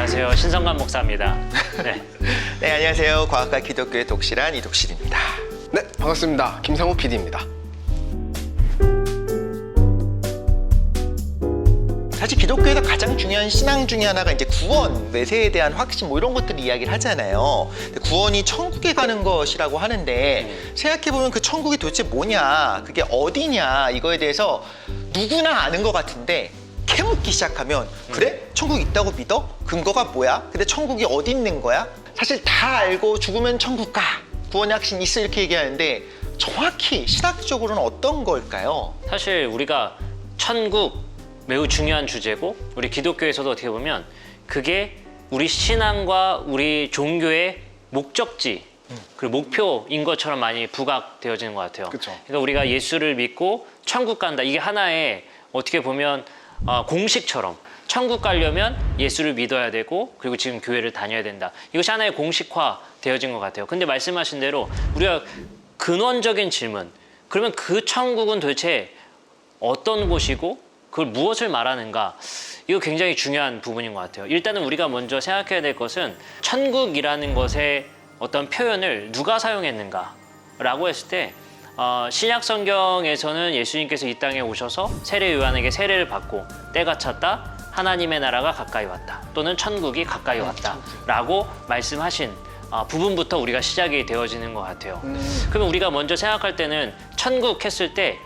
안녕하세요. 신성관 목사입니다. 네. 네, 안녕하세요. 과학과 기독교의 독실한 이독실입니다. 네, 반갑습니다. 김상우 PD입니다. 사실 기독교에서 가장 중요한 신앙 중에 하나가 이제 구원, 외세에 대한 확신 뭐 이런 것들 이야기를 하잖아요. 근데 구원이 천국에 가는 것이라고 하는데 생각해보면 그 천국이 도대체 뭐냐, 그게 어디냐 이거에 대해서 누구나 아는 것 같은데 캐묻기 시작하면 그래? 천국 있다고 믿어? 근거가 뭐야? 근데 천국이 어디 있는 거야? 사실 다 알고 죽으면 천국 가, 구원의 확신 있어 이렇게 얘기하는데 정확히 신학적으로는 어떤 걸까요? 사실 우리가 천국 매우 중요한 주제고 우리 기독교에서도 어떻게 보면 그게 우리 신앙과 우리 종교의 목적지 그리고 목표인 것처럼 많이 부각되어지는 것 같아요. 그쵸. 그러니까 우리가 예수를 믿고 천국 간다. 이게 하나의 어떻게 보면 공식처럼 천국 가려면 예수를 믿어야 되고 그리고 지금 교회를 다녀야 된다. 이것이 하나의 공식화 되어진 것 같아요. 근데 말씀하신 대로 우리가 근원적인 질문, 그러면 그 천국은 도대체 어떤 곳이고 그걸 무엇을 말하는가? 이거 굉장히 중요한 부분인 것 같아요. 일단은 우리가 먼저 생각해야 될 것은 천국이라는 것의 어떤 표현을 누가 사용했는가라고 했을 때 신약 성경에서는 예수님께서 이 땅에 오셔서 세례 요한에게 세례를 받고 때가 찼다, 하나님의 나라가 가까이 왔다, 또는 천국이 가까이 왔다라고 말씀하신 부분부터 우리가 시작이 되어지는 것 같아요. 그러면 우리가 먼저 생각할 때는 천국 했을 때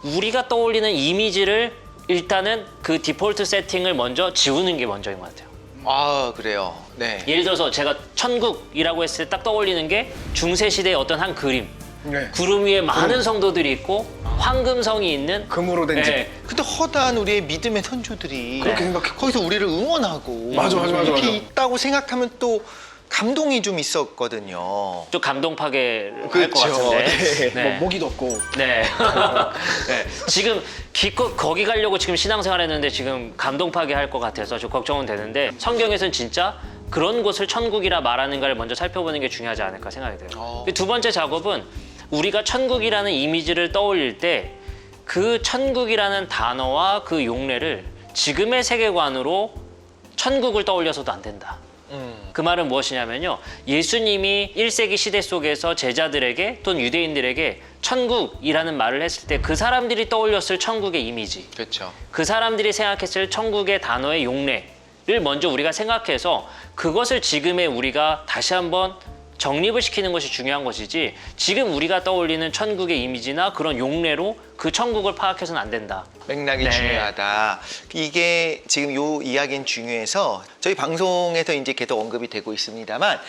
우리가 떠올리는 이미지를 일단은 그 디폴트 세팅을 먼저 지우는 게 먼저인 것 같아요. 아, 그래요. 네. 예를 들어서 제가 천국이라고 했을 때 딱 떠올리는 게 중세시대의 어떤 한 그림. 네. 구름 위에 많은 성도들이 있고 황금성이 있는 금으로 된 집. 네. 근데 허다한 우리의 믿음의 선조들이 그렇게 생각했고. 거기서 우리를 응원하고 맞아. 이렇게 있다고 생각하면 또 감동이 좀 있었거든요. 좀 감동 파괴를 할 것 그렇죠. 같은데. 네. 뭐 모기도 없고. 네. 네. 지금 기껏 거기 가려고 지금 신앙생활 했는데 지금 감동 파괴할 것 같아서 좀 걱정은 되는데 성경에서는 진짜 그런 곳을 천국이라 말하는가를 먼저 살펴보는 게 중요하지 않을까 생각이 돼요. 두 번째 작업은 우리가 천국이라는 이미지를 떠올릴 때 그 천국이라는 단어와 그 용례를 지금의 세계관으로 천국을 떠올려서도 안 된다. 그 말은 무엇이냐면요, 예수님이 1세기 시대 속에서 제자들에게 또는 유대인들에게 천국이라는 말을 했을 때 그 사람들이 떠올렸을 천국의 이미지, 그렇죠. 그 사람들이 생각했을 천국의 단어의 용례를 먼저 우리가 생각해서 그것을 지금의 우리가 다시 한번 정립을 시키는 것이 중요한 것이지, 지금 우리가 떠올리는 천국의 이미지나 그런 용례로 그 천국을 파악해서는 안 된다. 맥락이 네. 중요하다. 이게 지금 요 이야기는 중요해서 저희 방송에서 이제 계속 언급이 되고 있습니다만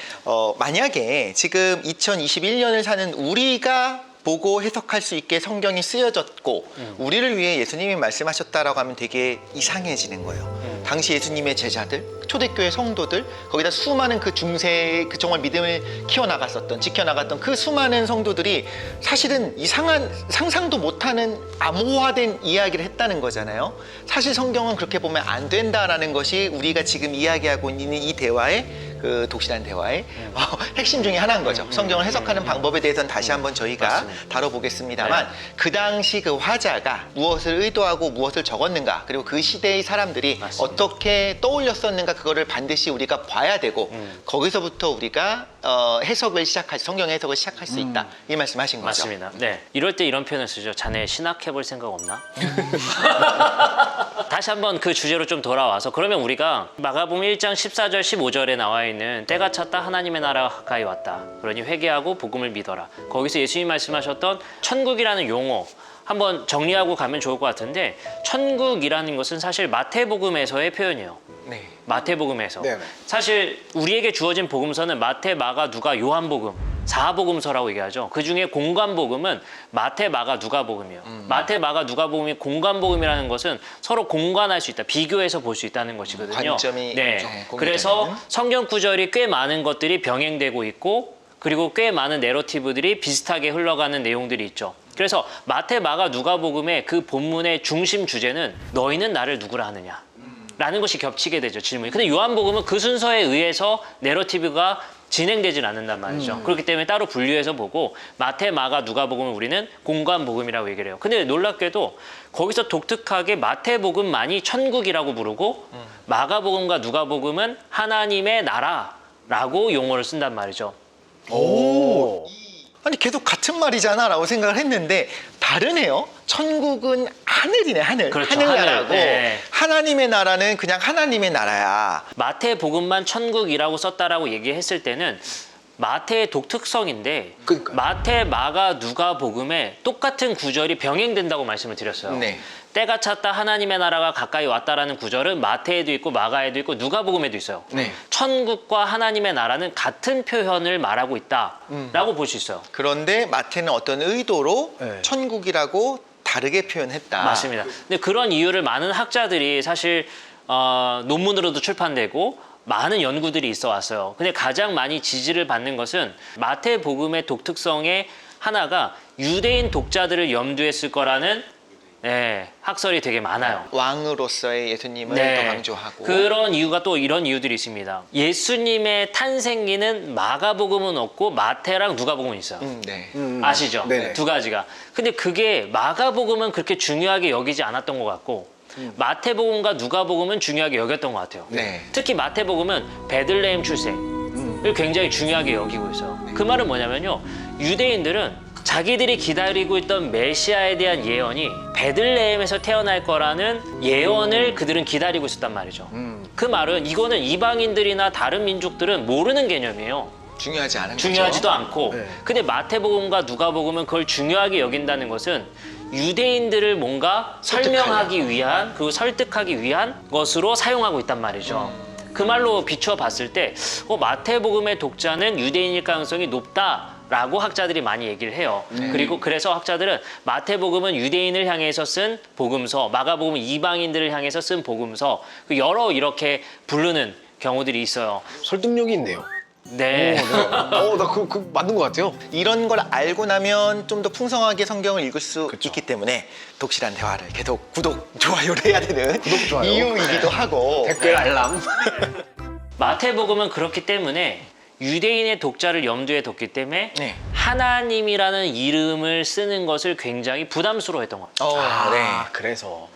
만약에 지금 2021년을 사는 우리가 보고 해석할 수 있게 성경이 쓰여졌고 우리를 위해 예수님이 말씀하셨다라고 하면 되게 이상해지는 거예요. 당시 예수님의 제자들, 초대교회 성도들, 거기다 수많은 그 중세 그 정말 믿음을 키워나갔었던, 지켜나갔던 그 수많은 성도들이 사실은 이상한 상상도 못하는 암호화된 이야기를 했다는 거잖아요. 사실 성경은 그렇게 보면 안 된다라는 것이 우리가 지금 이야기하고 있는 이 대화의 그 독실한 대화의 핵심 중에 하나인 거죠. 성경을 해석하는 방법에 대해서는 다시 한번 저희가 맞습니다. 다뤄보겠습니다만 네. 그 당시 그 화자가 무엇을 의도하고 무엇을 적었는가, 그리고 그 시대의 사람들이 맞습니다. 어떻게 떠올렸었는가, 그거를 반드시 우리가 봐야 되고 거기서부터 우리가 해석을 시작할, 성경 해석을 시작할 수 있다, 이 말씀하신 거죠. 맞습니다. 네. 이럴 때 이런 표현을 쓰죠. 자네 신학해볼 생각 없나? 다시 한번 그 주제로 좀 돌아와서, 그러면 우리가 마가복음 1장 14절 15절에 나와 있는 때가 찼다, 하나님의 나라가 가까이 왔다, 그러니 회개하고 복음을 믿어라. 거기서 예수님이 말씀하셨던 천국이라는 용어 한번 정리하고 가면 좋을 것 같은데, 천국이라는 것은 사실 마태복음에서의 표현이에요. 네. 마태복음에서. 네네. 사실 우리에게 주어진 복음서는 마태, 마가, 누가, 요한복음, 사복음서라고 얘기하죠. 그중에 공관복음은 마태, 마가, 누가복음이에요. 마태, 마가, 누가복음이 공관복음이라는 것은 서로 공관할 수 있다, 비교해서 볼 수 있는 것이거든요. 관점이 네. 공유되는. 그래서 성경 구절이 꽤 많은 것들이 병행되고 있고, 그리고 꽤 많은 내러티브들이 비슷하게 흘러가는 내용들이 있죠. 그래서 마태, 마가, 누가복음의 그 본문의 중심 주제는 너희는 나를 누구라 하느냐 라는 것이 겹치게 되죠, 질문이. 근데 요한복음은 그 순서에 의해서 내러티브가 진행되질 않는단 말이죠. 그렇기 때문에 따로 분류해서 보고 마태, 마가, 누가복음을 우리는 공관복음이라고 얘기를 해요. 근데 놀랍게도 거기서 독특하게 마태복음만이 천국이라고 부르고 마가복음과 누가복음은 하나님의 나라라고 용어를 쓴단 말이죠. 오. 아니 계속 같은 말이잖아라고 생각을 했는데 다르네요. 천국은 하늘이네, 하늘. 그렇죠, 하늘 하늘. 나라고 네. 하나님의 나라는 그냥 하나님의 나라야. 마태복음만 천국이라고 썼다라고 얘기했을 때는 마태의 독특성인데 그러니까요. 마태, 마가, 누가복음에 똑같은 구절이 병행된다고 말씀을 드렸어요. 네. 때가 찼다 하나님의 나라가 가까이 왔다라는 구절은 마태에도 있고 마가에도 있고 누가복음에도 있어요. 네. 천국과 하나님의 나라는 같은 표현을 말하고 있다라고 볼 수 있어요. 그런데 마태는 어떤 의도로 네. 천국이라고 다르게 표현했다. 맞습니다. 근데 그런 이유를 많은 학자들이 사실 논문으로도 출판되고 많은 연구들이 있어 왔어요. 근데 가장 많이 지지를 받는 것은 마태복음의 독특성의 하나가 유대인 독자들을 염두에 쓸 거라는 학설이 되게 많아요. 왕으로서의 예수님을 또 강조하고. 그런 이유가 또 이런 이유들이 있습니다. 예수님의 탄생기는 마가복음은 없고 마태랑 누가복음은 있어요. 네. 아시죠? 네네. 두 가지가. 근데 그게 마가복음은 그렇게 중요하게 여기지 않았던 것 같고 마태복음과 누가복음은 중요하게 여겼던 것 같아요. 네. 특히 마태복음은 베들레헴 출생을 굉장히 중요하게 여기고 있어요. 그 말은 뭐냐면요. 유대인들은 자기들이 기다리고 있던 메시아에 대한 예언이 베들레헴에서 태어날 거라는 예언을 그들은 기다리고 있었단 말이죠. 그 말은 이거는 이방인들이나 다른 민족들은 모르는 개념이에요. 중요하지 않은 중요하지도 거죠. 않고. 네. 근데 마태복음과 누가복음은 그걸 중요하게 여긴다는 것은 유대인들을 뭔가 설명하기 위한, 그리고 설득하기 위한 것으로 사용하고 있단 말이죠. 그 말로 비추어 봤을 때 마태복음의 독자는 유대인일 가능성이 높다라고 학자들이 많이 얘기를 해요. 그리고 그래서 학자들은 마태복음은 유대인을 향해서 쓴 복음서, 마가복음은 이방인들을 향해서 쓴 복음서, 여러 이렇게 부르는 경우들이 있어요. 설득력이 있네요. 네. 나 그 맞는 것 같아요. 이런 걸 알고 나면 좀 더 풍성하게 성경을 읽을 수 있기 때문에 독실한 대화를 계속 구독, 좋아요를 해야 되는 구독, 좋아요. 이유이기도 하고. 댓글 알람. 마태복음은 그렇기 때문에 유대인의 독자를 염두에 뒀기 때문에 네. 하나님이라는 이름을 쓰는 것을 굉장히 부담스러워했던 것 같아요. 네. 그래서.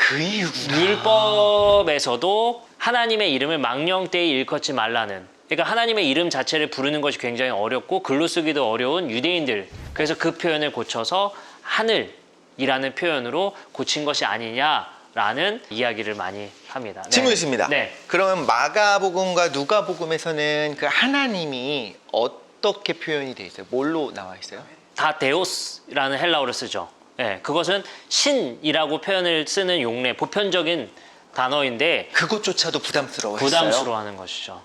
그 이유구나. 율법에서도 하나님의 이름을 망령되이 일컫지 말라는, 그러니까 하나님의 이름 자체를 부르는 것이 굉장히 어렵고 글로 쓰기도 어려운 유대인들, 그래서 그 표현을 고쳐서 하늘이라는 표현으로 고친 것이 아니냐라는 이야기를 많이 합니다. 네. 질문 있습니다. 네. 그러면 마가복음과 누가복음에서는 그 하나님이 어떻게 표현이 돼 있어요? 뭘로 나와 있어요? 다 데오스라는 헬라어를 쓰죠. 네, 그것은 신이라고 표현을 쓰는 용례, 보편적인 단어인데 그것조차도 부담스러워했어요. 부담스러워하는 것이죠.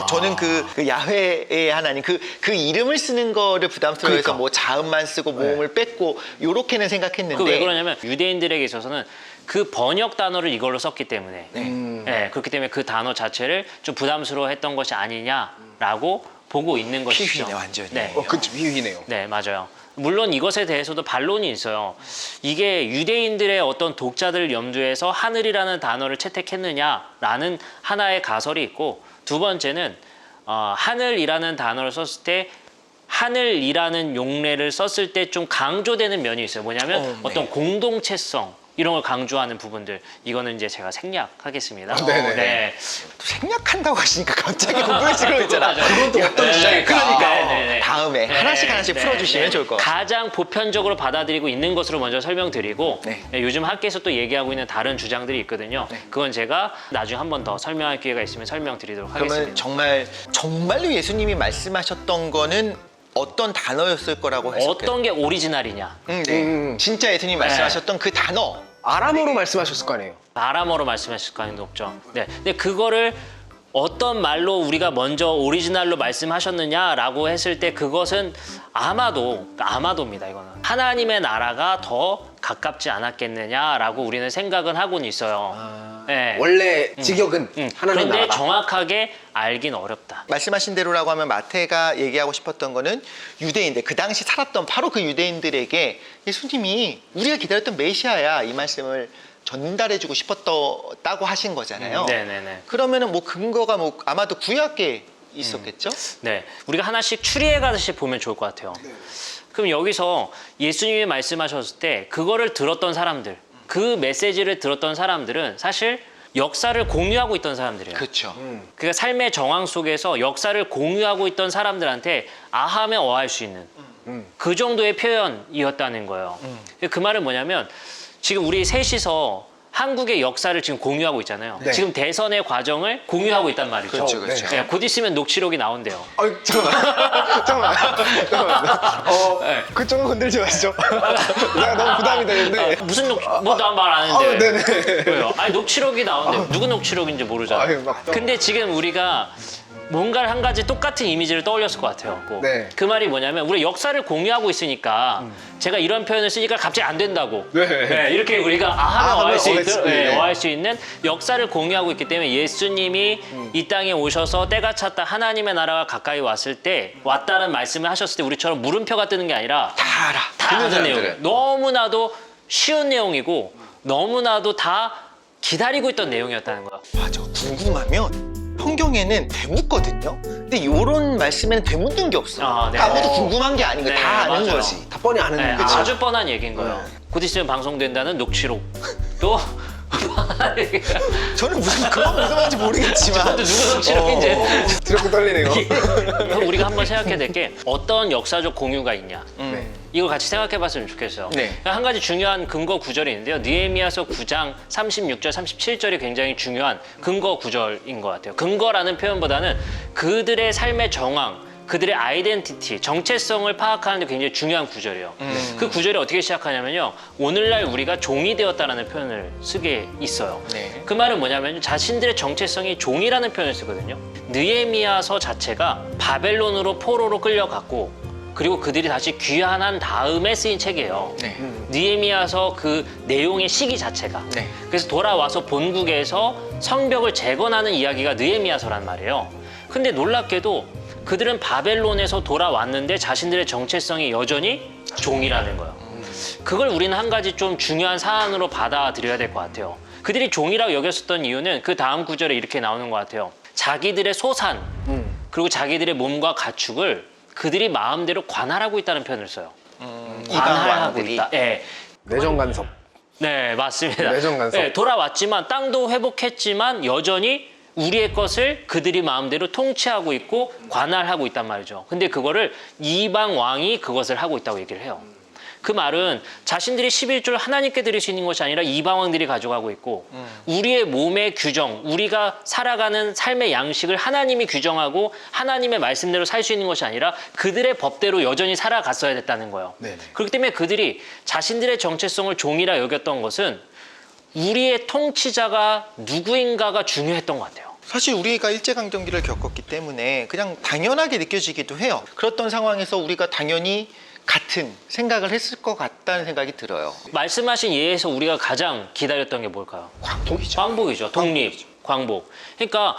저는 그 야훼의 하나님 그 이름을 쓰는 거를 부담스러워해서 그러니까. 뭐 자음만 쓰고 모음을 뺐고 요렇게는 생각했는데. 그 왜 그러냐면 유대인들에게 있어서는 그 번역 단어를 이걸로 썼기 때문에 네, 그렇기 때문에 그 단어 자체를 좀 부담스러워했던 것이 아니냐라고 보고 있는 것이죠. 피휘네, 완전히. 네. 그치, 비유이네요. 네, 맞아요. 물론 이것에 대해서도 반론이 있어요. 이게 유대인들의 어떤 독자들을 염두해서 하늘이라는 단어를 채택했느냐라는 하나의 가설이 있고, 두 번째는 하늘이라는 단어를 썼을 때 하늘이라는 용례를 썼을 때 좀 강조되는 면이 있어요. 뭐냐면 네. 어떤 공동체성 이런 걸 강조하는 부분들, 이거는 이제 제가 생략하겠습니다. 네네. 네. 또 생략한다고 하시니까 갑자기 궁금해지고 있잖아. 그건 또 어떤 주장일까? 그러니까 네네네. 다음에 하나씩 풀어주시면 좋을 것 같아요. 가장 보편적으로 받아들이고 있는 것으로 먼저 설명드리고 네. 요즘 학계에서 또 얘기하고 있는 다른 주장들이 있거든요. 그건 제가 나중에 한 번 더 설명할 기회가 있으면 설명드리도록 그러면 하겠습니다. 정말로 예수님이 말씀하셨던 거는 어떤 단어였을 거라고 해석해요? 어떤 게 오리지널이냐? 네. 진짜 예수님 말씀하셨던 그 단어. 아람어로 말씀하셨을 거 아니에요. 아람어로 말씀하실 가능성이 높죠. 네. 근데 그거를 어떤 말로 우리가 먼저 오리지널로 말씀하셨느냐라고 했을 때 그것은 아마도입니다. 이거는 하나님의 나라가 더 가깝지 않았겠느냐라고 우리는 생각은 하고는 있어요. 네. 원래 직역은 하나님 그런데 나라다. 정확하게 알긴 어렵다. 말씀하신 대로라고 하면 마태가 얘기하고 싶었던 거는 유대인들, 그 당시 살았던 바로 그 유대인들에게 예수님이 우리가 기다렸던 메시아야, 이 말씀을 전달해주고 싶었다고 하신 거잖아요. 네네네. 그러면은 뭐 근거가 뭐 아마도 구약에 있었겠죠? 네, 우리가 하나씩 추리해 가듯이 보면 좋을 것 같아요. 그럼 여기서 예수님이 말씀하셨을 때 그거를 들었던 사람들, 그 메시지를 들었던 사람들은 사실 역사를 공유하고 있던 사람들이에요. 그렇죠. 그러니까 삶의 정황 속에서 역사를 공유하고 있던 사람들한테 아하면 어할 수 있는 그 정도의 표현이었다는 거예요. 그 말은 뭐냐면 지금 우리 셋이서 한국의 역사를 지금 공유하고 있잖아요. 네. 지금 대선의 과정을 공유하고 있단 말이죠. 그렇죠, 그렇죠. 네, 곧 있으면 녹취록이 나온대요. 잠깐만. 네. 그쪽은 건들지 마시죠. 내가 너무 부담이 되는데. 무슨 뭐나 말 안 하는데. 네네. 왜요? 아니 녹취록이 나온대요. 누구 녹취록인지 모르잖아요. 아유, 막- 근데 지금 우리가 뭔가를 한 가지 똑같은 이미지를 떠올렸을 것 같아요. 네. 그 말이 뭐냐면 우리 역사를 공유하고 있으니까 제가 이런 표현을 쓰니까 갑자기 안 된다고. 네. 이렇게 우리가 아하면 어할 수 어할 있도록 수 있는. 어할 수 있는 역사를 공유하고 있기 때문에 예수님이 이 땅에 오셔서 때가 찼다 하나님의 나라가 가까이 왔을 때 왔다는 말씀을 하셨을 때 우리처럼 물음표가 뜨는 게 아니라 다 알아. 다 듣는 아는 사람들은. 내용. 너무나도 쉬운 내용이고 너무나도 다 기다리고 있던 내용이었다는 거야. 맞아. 궁금하면 성경에는 되묻거든요. 근데 이런 말씀에는 되묻는 게 없어. 아, 네. 아무도 궁금한 게 아닌 거야. 네, 다 아는 맞아요. 거지. 다 뻔히 아는 네, 거죠. 아주 뻔한 얘기인 거예요. 곧 있으면 방송된다는 녹취록. 또 뻔한 얘기가. 저는 그건 무슨 말인지 모르겠지만. 저도 누구 녹취록인지. 두렵고 떨리네요. 그럼 우리가 한번 생각해야 될 게 어떤 역사적 공유가 있냐. 네. 이걸 같이 생각해봤으면 좋겠어요. 네. 한 가지 중요한 근거 구절이 있는데요. 느헤미야서 9장 36절, 37절이 굉장히 중요한 근거 구절인 것 같아요. 근거라는 표현보다는 그들의 삶의 정황, 그들의 아이덴티티, 정체성을 파악하는 데 굉장히 중요한 구절이에요. 그 구절이 어떻게 시작하냐면요. 오늘날 우리가 종이 되었다라는 표현을 쓰게 있어요. 네. 그 말은 뭐냐면 자신들의 정체성이 종이라는 표현을 쓰거든요. 느헤미야서 자체가 바벨론으로 포로로 끌려갔고 그리고 그들이 다시 귀환한 다음에 쓰인 책이에요. 네. 느헤미야서 그 내용의 시기 자체가. 네. 그래서 돌아와서 본국에서 성벽을 재건하는 이야기가 느헤미야서란 말이에요. 근데 놀랍게도 그들은 바벨론에서 돌아왔는데 자신들의 정체성이 여전히 종이라는 거예요. 그걸 우리는 한 가지 좀 중요한 사안으로 받아들여야 될 것 같아요. 그들이 종이라고 여겼었던 이유는 그 다음 구절에 이렇게 나오는 것 같아요. 자기들의 소산 그리고 자기들의 몸과 가축을 그들이 마음대로 관할하고 있다는 표현을 써요. 이방 관할하고 왕들이. 있다. 네. 내정 간섭. 네, 맞습니다. 내정 간섭. 네, 돌아왔지만 땅도 회복했지만 여전히 우리의 것을 그들이 마음대로 통치하고 있고 관할하고 있단 말이죠. 근데 그거를 이방 왕이 그것을 하고 있다고 얘기를 해요. 그 말은 자신들이 11조를 하나님께 드릴 수 있는 것이 아니라 이방 왕들이 가져가고 있고 우리의 몸의 규정, 우리가 살아가는 삶의 양식을 하나님이 규정하고 하나님의 말씀대로 살 수 있는 것이 아니라 그들의 법대로 여전히 살아갔어야 됐다는 거예요. 네네. 그렇기 때문에 그들이 자신들의 정체성을 종이라 여겼던 것은 우리의 통치자가 누구인가가 중요했던 것 같아요. 사실 우리가 일제강점기를 겪었기 때문에 그냥 당연하게 느껴지기도 해요. 그렇던 상황에서 우리가 당연히 같은 생각을 했을 것 같다는 생각이 들어요. 말씀하신 예에서 우리가 가장 기다렸던 게 뭘까요? 광복이죠. 광복이죠. 독립, 광복. 그러니까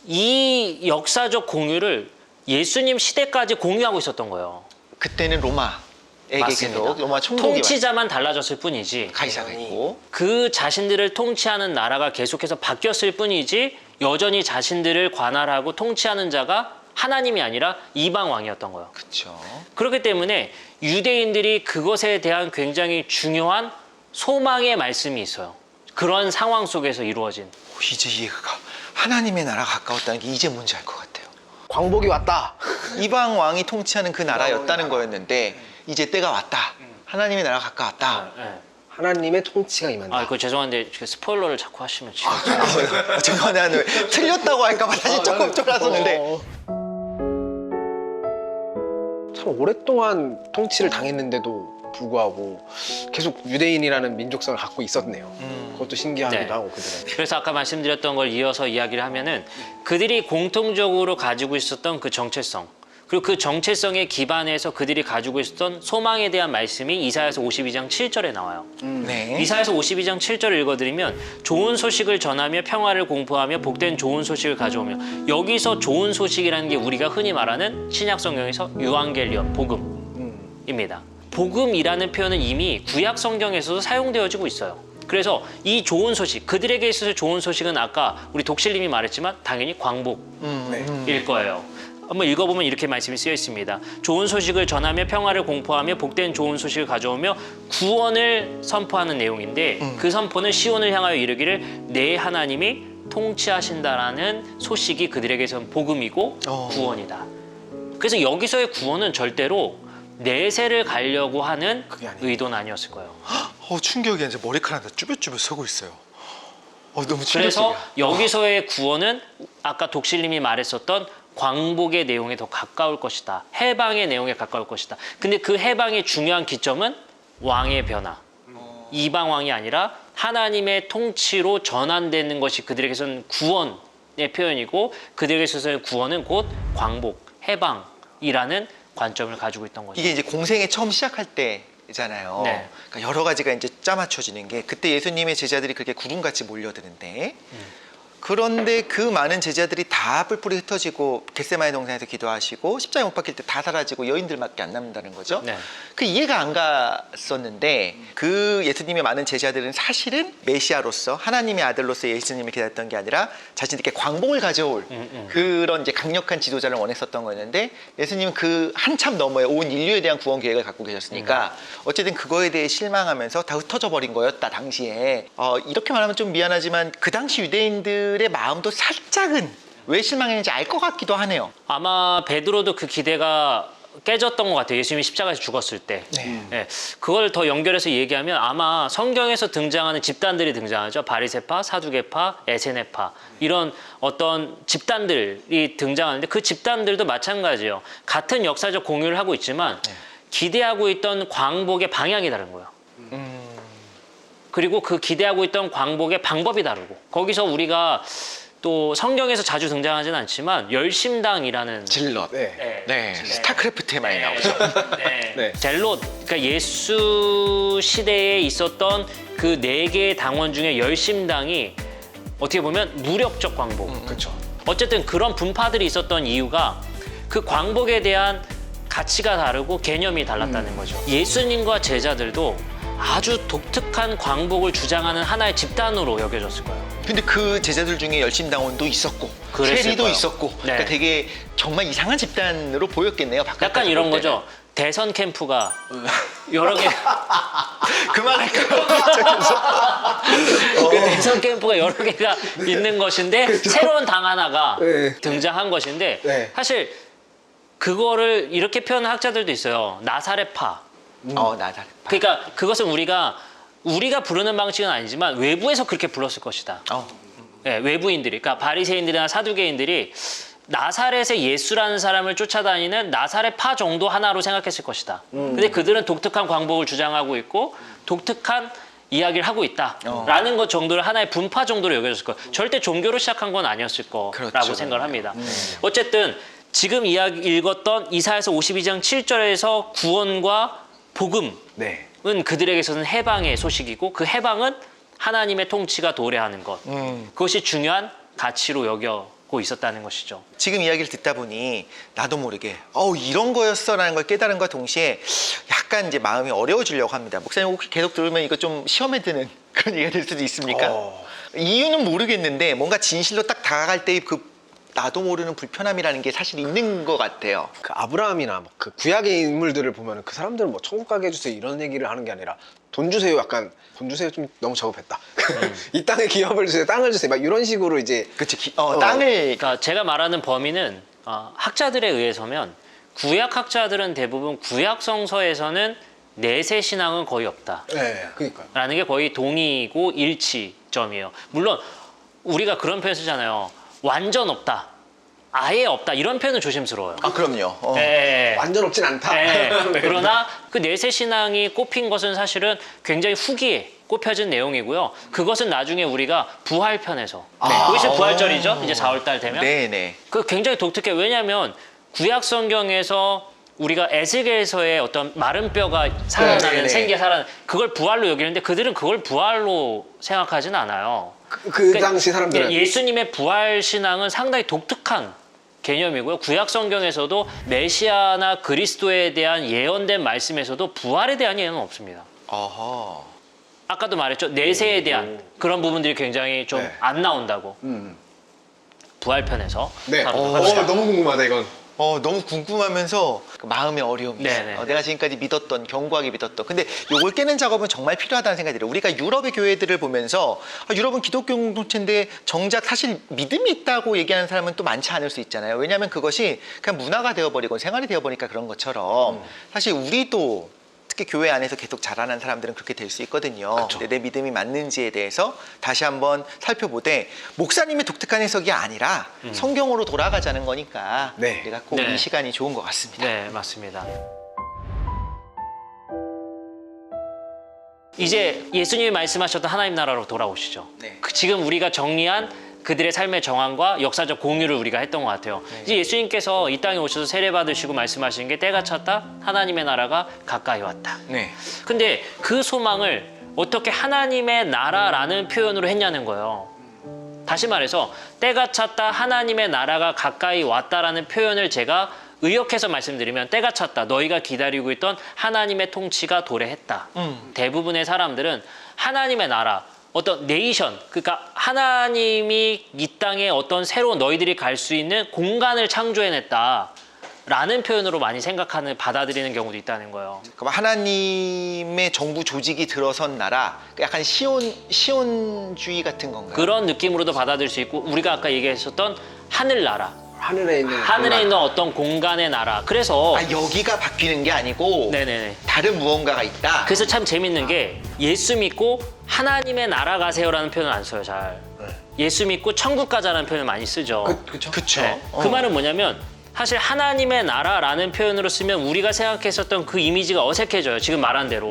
이 역사적 공유를 예수님 시대까지 공유하고 있었던 거예요. 그때는 로마에게 계속 로마 총독이 통치자만 달라졌을 뿐이지 가이사가 있고 그 자신들을 통치하는 나라가 계속해서 바뀌었을 뿐이지 여전히 자신들을 관할하고 통치하는 자가 하나님이 아니라 이방 왕이었던 거예요. 그렇죠. 그렇기 때문에 유대인들이 그것에 대한 굉장히 중요한 소망의 말씀이 있어요. 그런 상황 속에서 이루어진. 이제 이해가 하나님의 나라가 가까웠다는 게 이제 뭔지 알 것 같아요. 광복이 왔다. 이방 왕이 통치하는 그 나라였다는 거였는데 이제 때가 왔다. 하나님의 나라가 가까웠다. 네. 하나님의 통치가 임한다. 아, 그 죄송한데 그 스포일러를 자꾸 하시면 지금 잠깐만 나는 틀렸다고 할까봐 사실 조금 쫄았었는데 참 오랫동안 통치를 당했는데도 불구하고 계속 유대인이라는 민족성을 갖고 있었네요. 그것도 신기하기도 네. 하고 그들은. 그래서 아까 말씀드렸던 걸 이어서 이야기를 하면은 그들이 공통적으로 가지고 있었던 그 정체성 그리고 그 정체성에 기반해서 그들이 가지고 있었던 소망에 대한 말씀이 이사야서 52장 7절에 나와요. 네. 이사야서 52장 7절을 읽어드리면 좋은 소식을 전하며 평화를 공포하며 복된 좋은 소식을 가져오며 여기서 좋은 소식이라는 게 우리가 흔히 말하는 신약 성경에서 유앙겔리온 복음입니다. 복음이라는 표현은 이미 구약 성경에서도 사용되어지고 있어요. 그래서 이 좋은 소식, 그들에게 있어서 좋은 소식은 아까 우리 독실님이 말했지만 당연히 광복일 거예요. 한번 읽어보면 이렇게 말씀이 쓰여 있습니다. 좋은 소식을 전하며 평화를 공포하며 복된 좋은 소식을 가져오며 구원을 선포하는 내용인데 그 선포는 시온을 향하여 이르기를 내 하나님이 통치하신다라는 소식이 그들에게선 복음이고 구원이다. 그래서 여기서의 구원은 절대로 내세를 가려고 하는 그게 아니에요. 의도는 아니었을 거예요. 충격이야. 이제 머리카락 다 쭈뼛쭈뼛 서고 있어요. 너무 그래서 충격적이야. 여기서의 구원은 아까 독실님이 말했었던 광복의 내용에 더 가까울 것이다. 해방의 내용에 가까울 것이다. 근데 그 해방의 중요한 기점은 왕의 변화. 이방 왕이 아니라 하나님의 통치로 전환되는 것이 그들에게서는 구원의 표현이고 그들에게 있어서의 구원은 곧 광복, 해방이라는 관점을 가지고 있던 거죠. 이게 이제 공생에 처음 시작할 때잖아요. 네. 그러니까 여러 가지가 이제 짜맞춰지는 게 그때 예수님의 제자들이 그렇게 구름같이 몰려드는데 그런데 그 많은 제자들이 다 뿔뿔이 흩어지고 겟세마네 동산에서 기도하시고 십자가에 못 박힐 때 다 사라지고 여인들밖에 안 남는다는 거죠. 네. 그 이해가 안 갔었는데 그 예수님의 많은 제자들은 사실은 메시아로서 하나님의 아들로서 예수님을 기다렸던 게 아니라 자신들께 광복을 가져올 그런 이제 강력한 지도자를 원했었던 거였는데 예수님은 그 한참 너머에 온 인류에 대한 구원 계획을 갖고 계셨으니까 어쨌든 그거에 대해 실망하면서 다 흩어져 버린 거였다 당시에. 이렇게 말하면 좀 미안하지만 그 당시 유대인들의 마음도 살짝은 왜 실망했는지 알 것 같기도 하네요. 아마 베드로도 그 기대가 깨졌던 것 같아요. 예수님이 십자가에서 죽었을 때. 네. 그걸 더 연결해서 얘기하면 아마 성경에서 등장하는 집단들이 등장하죠. 바리새파, 사두개파, 에세네파 이런 어떤 집단들이 등장하는데 그 집단들도 마찬가지예요. 같은 역사적 공유를 하고 있지만 기대하고 있던 광복의 방향이 다른 거예요. 그리고 그 기대하고 있던 광복의 방법이 다르고 거기서 우리가 또 성경에서 자주 등장하지는 않지만 열심당이라는 질럿. 네. 스타크래프트에 많이 나오죠. 네. 젤롯, 그러니까 예수 시대에 있었던 그 4개의 당원 중에 열심당이 어떻게 보면 무력적 광복. 그렇죠. 어쨌든 그런 분파들이 있었던 이유가 그 광복에 대한 가치가 다르고 개념이 달랐다는 거죠. 예수님과 제자들도 아주 독특한 광복을 주장하는 하나의 집단으로 여겨졌을 거예요. 근데 그 제자들 중에 열심당원도 있었고 그랬을 세리도 거예요. 있었고 네. 그러니까 되게 정말 이상한 집단으로 보였겠네요. 약간 이런 거죠. 대선 캠프가 여러 개 그만할까요? 그 대선 캠프가 여러 개가 있는 것인데 새로운 당 하나가 네. 등장한 것인데 네. 사실 그거를 이렇게 표현한 학자들도 있어요. 나사렛파. 나다. 그러니까 그것은 우리가 부르는 방식은 아니지만 외부에서 그렇게 불렀을 것이다. 네, 외부인들이, 그러니까 바리새인들이나 사두개인들이 나사렛의 예수라는 사람을 쫓아다니는 나사렛파 정도 하나로 생각했을 것이다. 근데 그들은 독특한 광복을 주장하고 있고 독특한 이야기를 하고 있다라는 것 정도를 하나의 분파 정도로 여겨졌을 거예요. 절대 종교로 시작한 건 아니었을 거라고 그렇죠. 생각을 합니다. 어쨌든 지금 이야기 읽었던 이사야서 52장 7절에서 구원과 복음은 네. 그들에게서는 해방의 소식이고 그 해방은 하나님의 통치가 도래하는 것. 그것이 중요한 가치로 여겨고 있었다는 것이죠. 지금 이야기를 듣다 보니 나도 모르게 이런 거였어라는 걸 깨달은 것과 동시에 약간 이제 마음이 어려워지려고 합니다. 목사님 혹시 계속 들으면 이거 좀 시험에 드는 그런 얘기가 될 수도 있습니까? 이유는 모르겠는데 뭔가 진실로 딱 다가갈 때 그 나도 모르는 불편함이라는 게 사실 있는 것 같아요. 그 아브라함이나 그 구약의 인물들을 보면 그 사람들은 뭐 천국 가게 해주세요 이런 얘기를 하는 게 아니라 돈 주세요, 약간 돈 주세요 좀 너무 저급했다. 이 땅에 기업을 주세요, 땅을 주세요, 막 이런 식으로 이제 그치. 땅을 그러니까 제가 말하는 범위는 학자들에 의해서면 구약 학자들은 대부분 구약 성서에서는 내세 신앙은 거의 없다. 네, 그러니까요. 라는 게 거의 동의고 일치점이에요. 물론 우리가 그런 표현 쓰잖아요. 완전 없다. 아예 없다. 이런 표현은 조심스러워요. 그럼요. 네. 완전 없진 않다. 네. 네. 그러나 그 내세 신앙이 꼽힌 것은 사실은 굉장히 후기에 꼽혀진 내용이고요. 그것은 나중에 우리가 부활편에서 거기서 부활절이죠. 이제 4월달 되면. 네네. 그 굉장히 독특해. 왜냐하면 구약 성경에서 우리가 에스겔서의 어떤 마른 뼈가 살아나는 네네. 생기 살아나는 그걸 부활로 여기는데 그들은 그걸 부활로 생각하진 않아요. 그 당시 사람들은 예수님의 부활 신앙은 상당히 독특한 개념이고요. 구약 성경에서도 메시아나 그리스도에 대한 예언된 말씀에서도 부활에 대한 예언은 없습니다. 아까도 말했죠. 내세에 대한 그런 부분들이 굉장히 좀 네. 안 나온다고. 부활편에서 네. 다루도록 합시다. 너무 궁금하다 이건. 너무 궁금하면서 그 마음의 어려움이 있어요. 네네. 내가 지금까지 믿었던, 견고하게 믿었던. 근데 요걸 깨는 작업은 정말 필요하다는 생각이 들어요. 우리가 유럽의 교회들을 보면서 유럽은 기독교 공동체인데 정작 사실 믿음이 있다고 얘기하는 사람은 또 많지 않을 수 있잖아요. 왜냐하면 그것이 그냥 문화가 되어버리고 생활이 되어버리니까 그런 것처럼 사실 우리도 특히 교회 안에서 계속 자라난 사람들은 그렇게 될 수 있거든요. 근데 내 믿음이 맞는지에 대해서 다시 한번 살펴보되 목사님의 독특한 해석이 아니라 성경으로 돌아가자는 거니까 네. 우리가 꼭 이 네. 시간이 좋은 것 같습니다. 네, 맞습니다. 이제 예수님이 말씀하셨던 하나님 나라로 돌아오시죠. 네. 지금 우리가 정리한 그들의 삶의 정황과 역사적 공유를 우리가 했던 것 같아요. 이제 예수님께서 이 땅에 오셔서 세례 받으시고 말씀하신 게 때가 찼다. 하나님의 나라가 가까이 왔다. 네. 근데 그 소망을 어떻게 하나님의 나라라는 표현으로 했냐는 거예요. 다시 말해서 때가 찼다. 하나님의 나라가 가까이 왔다라는 표현을 제가 의역해서 말씀드리면 때가 찼다. 너희가 기다리고 있던 하나님의 통치가 도래했다. 대부분의 사람들은 하나님의 나라, 어떤 네이션, 그러니까 하나님이 이 땅에 어떤 새로운 너희들이 갈 수 있는 공간을 창조해냈다. 라는 표현으로 많이 생각하는, 받아들이는 경우도 있다는 거예요. 그럼 하나님의 정부 조직이 들어선 나라, 약간 시온주의 같은 건가요? 그런 느낌으로도 받아들일 수 있고, 우리가 아까 얘기했었던 하늘나라, 하늘에 있는 하늘에 있는 어떤 공간의 나라. 그래서 여기가 바뀌는 게 아니고 네네네. 다른 무언가가 있다. 그래서 참 재밌는 게 예수 믿고 하나님의 나라 가세요라는 표현을 안 써요, 잘. 예수 믿고 천국 가자라는 표현을 많이 쓰죠. 그쵸. 네. 그 말은 뭐냐면 사실 하나님의 나라라는 표현으로 쓰면 우리가 생각했었던 그 이미지가 어색해져요. 지금 말한 대로.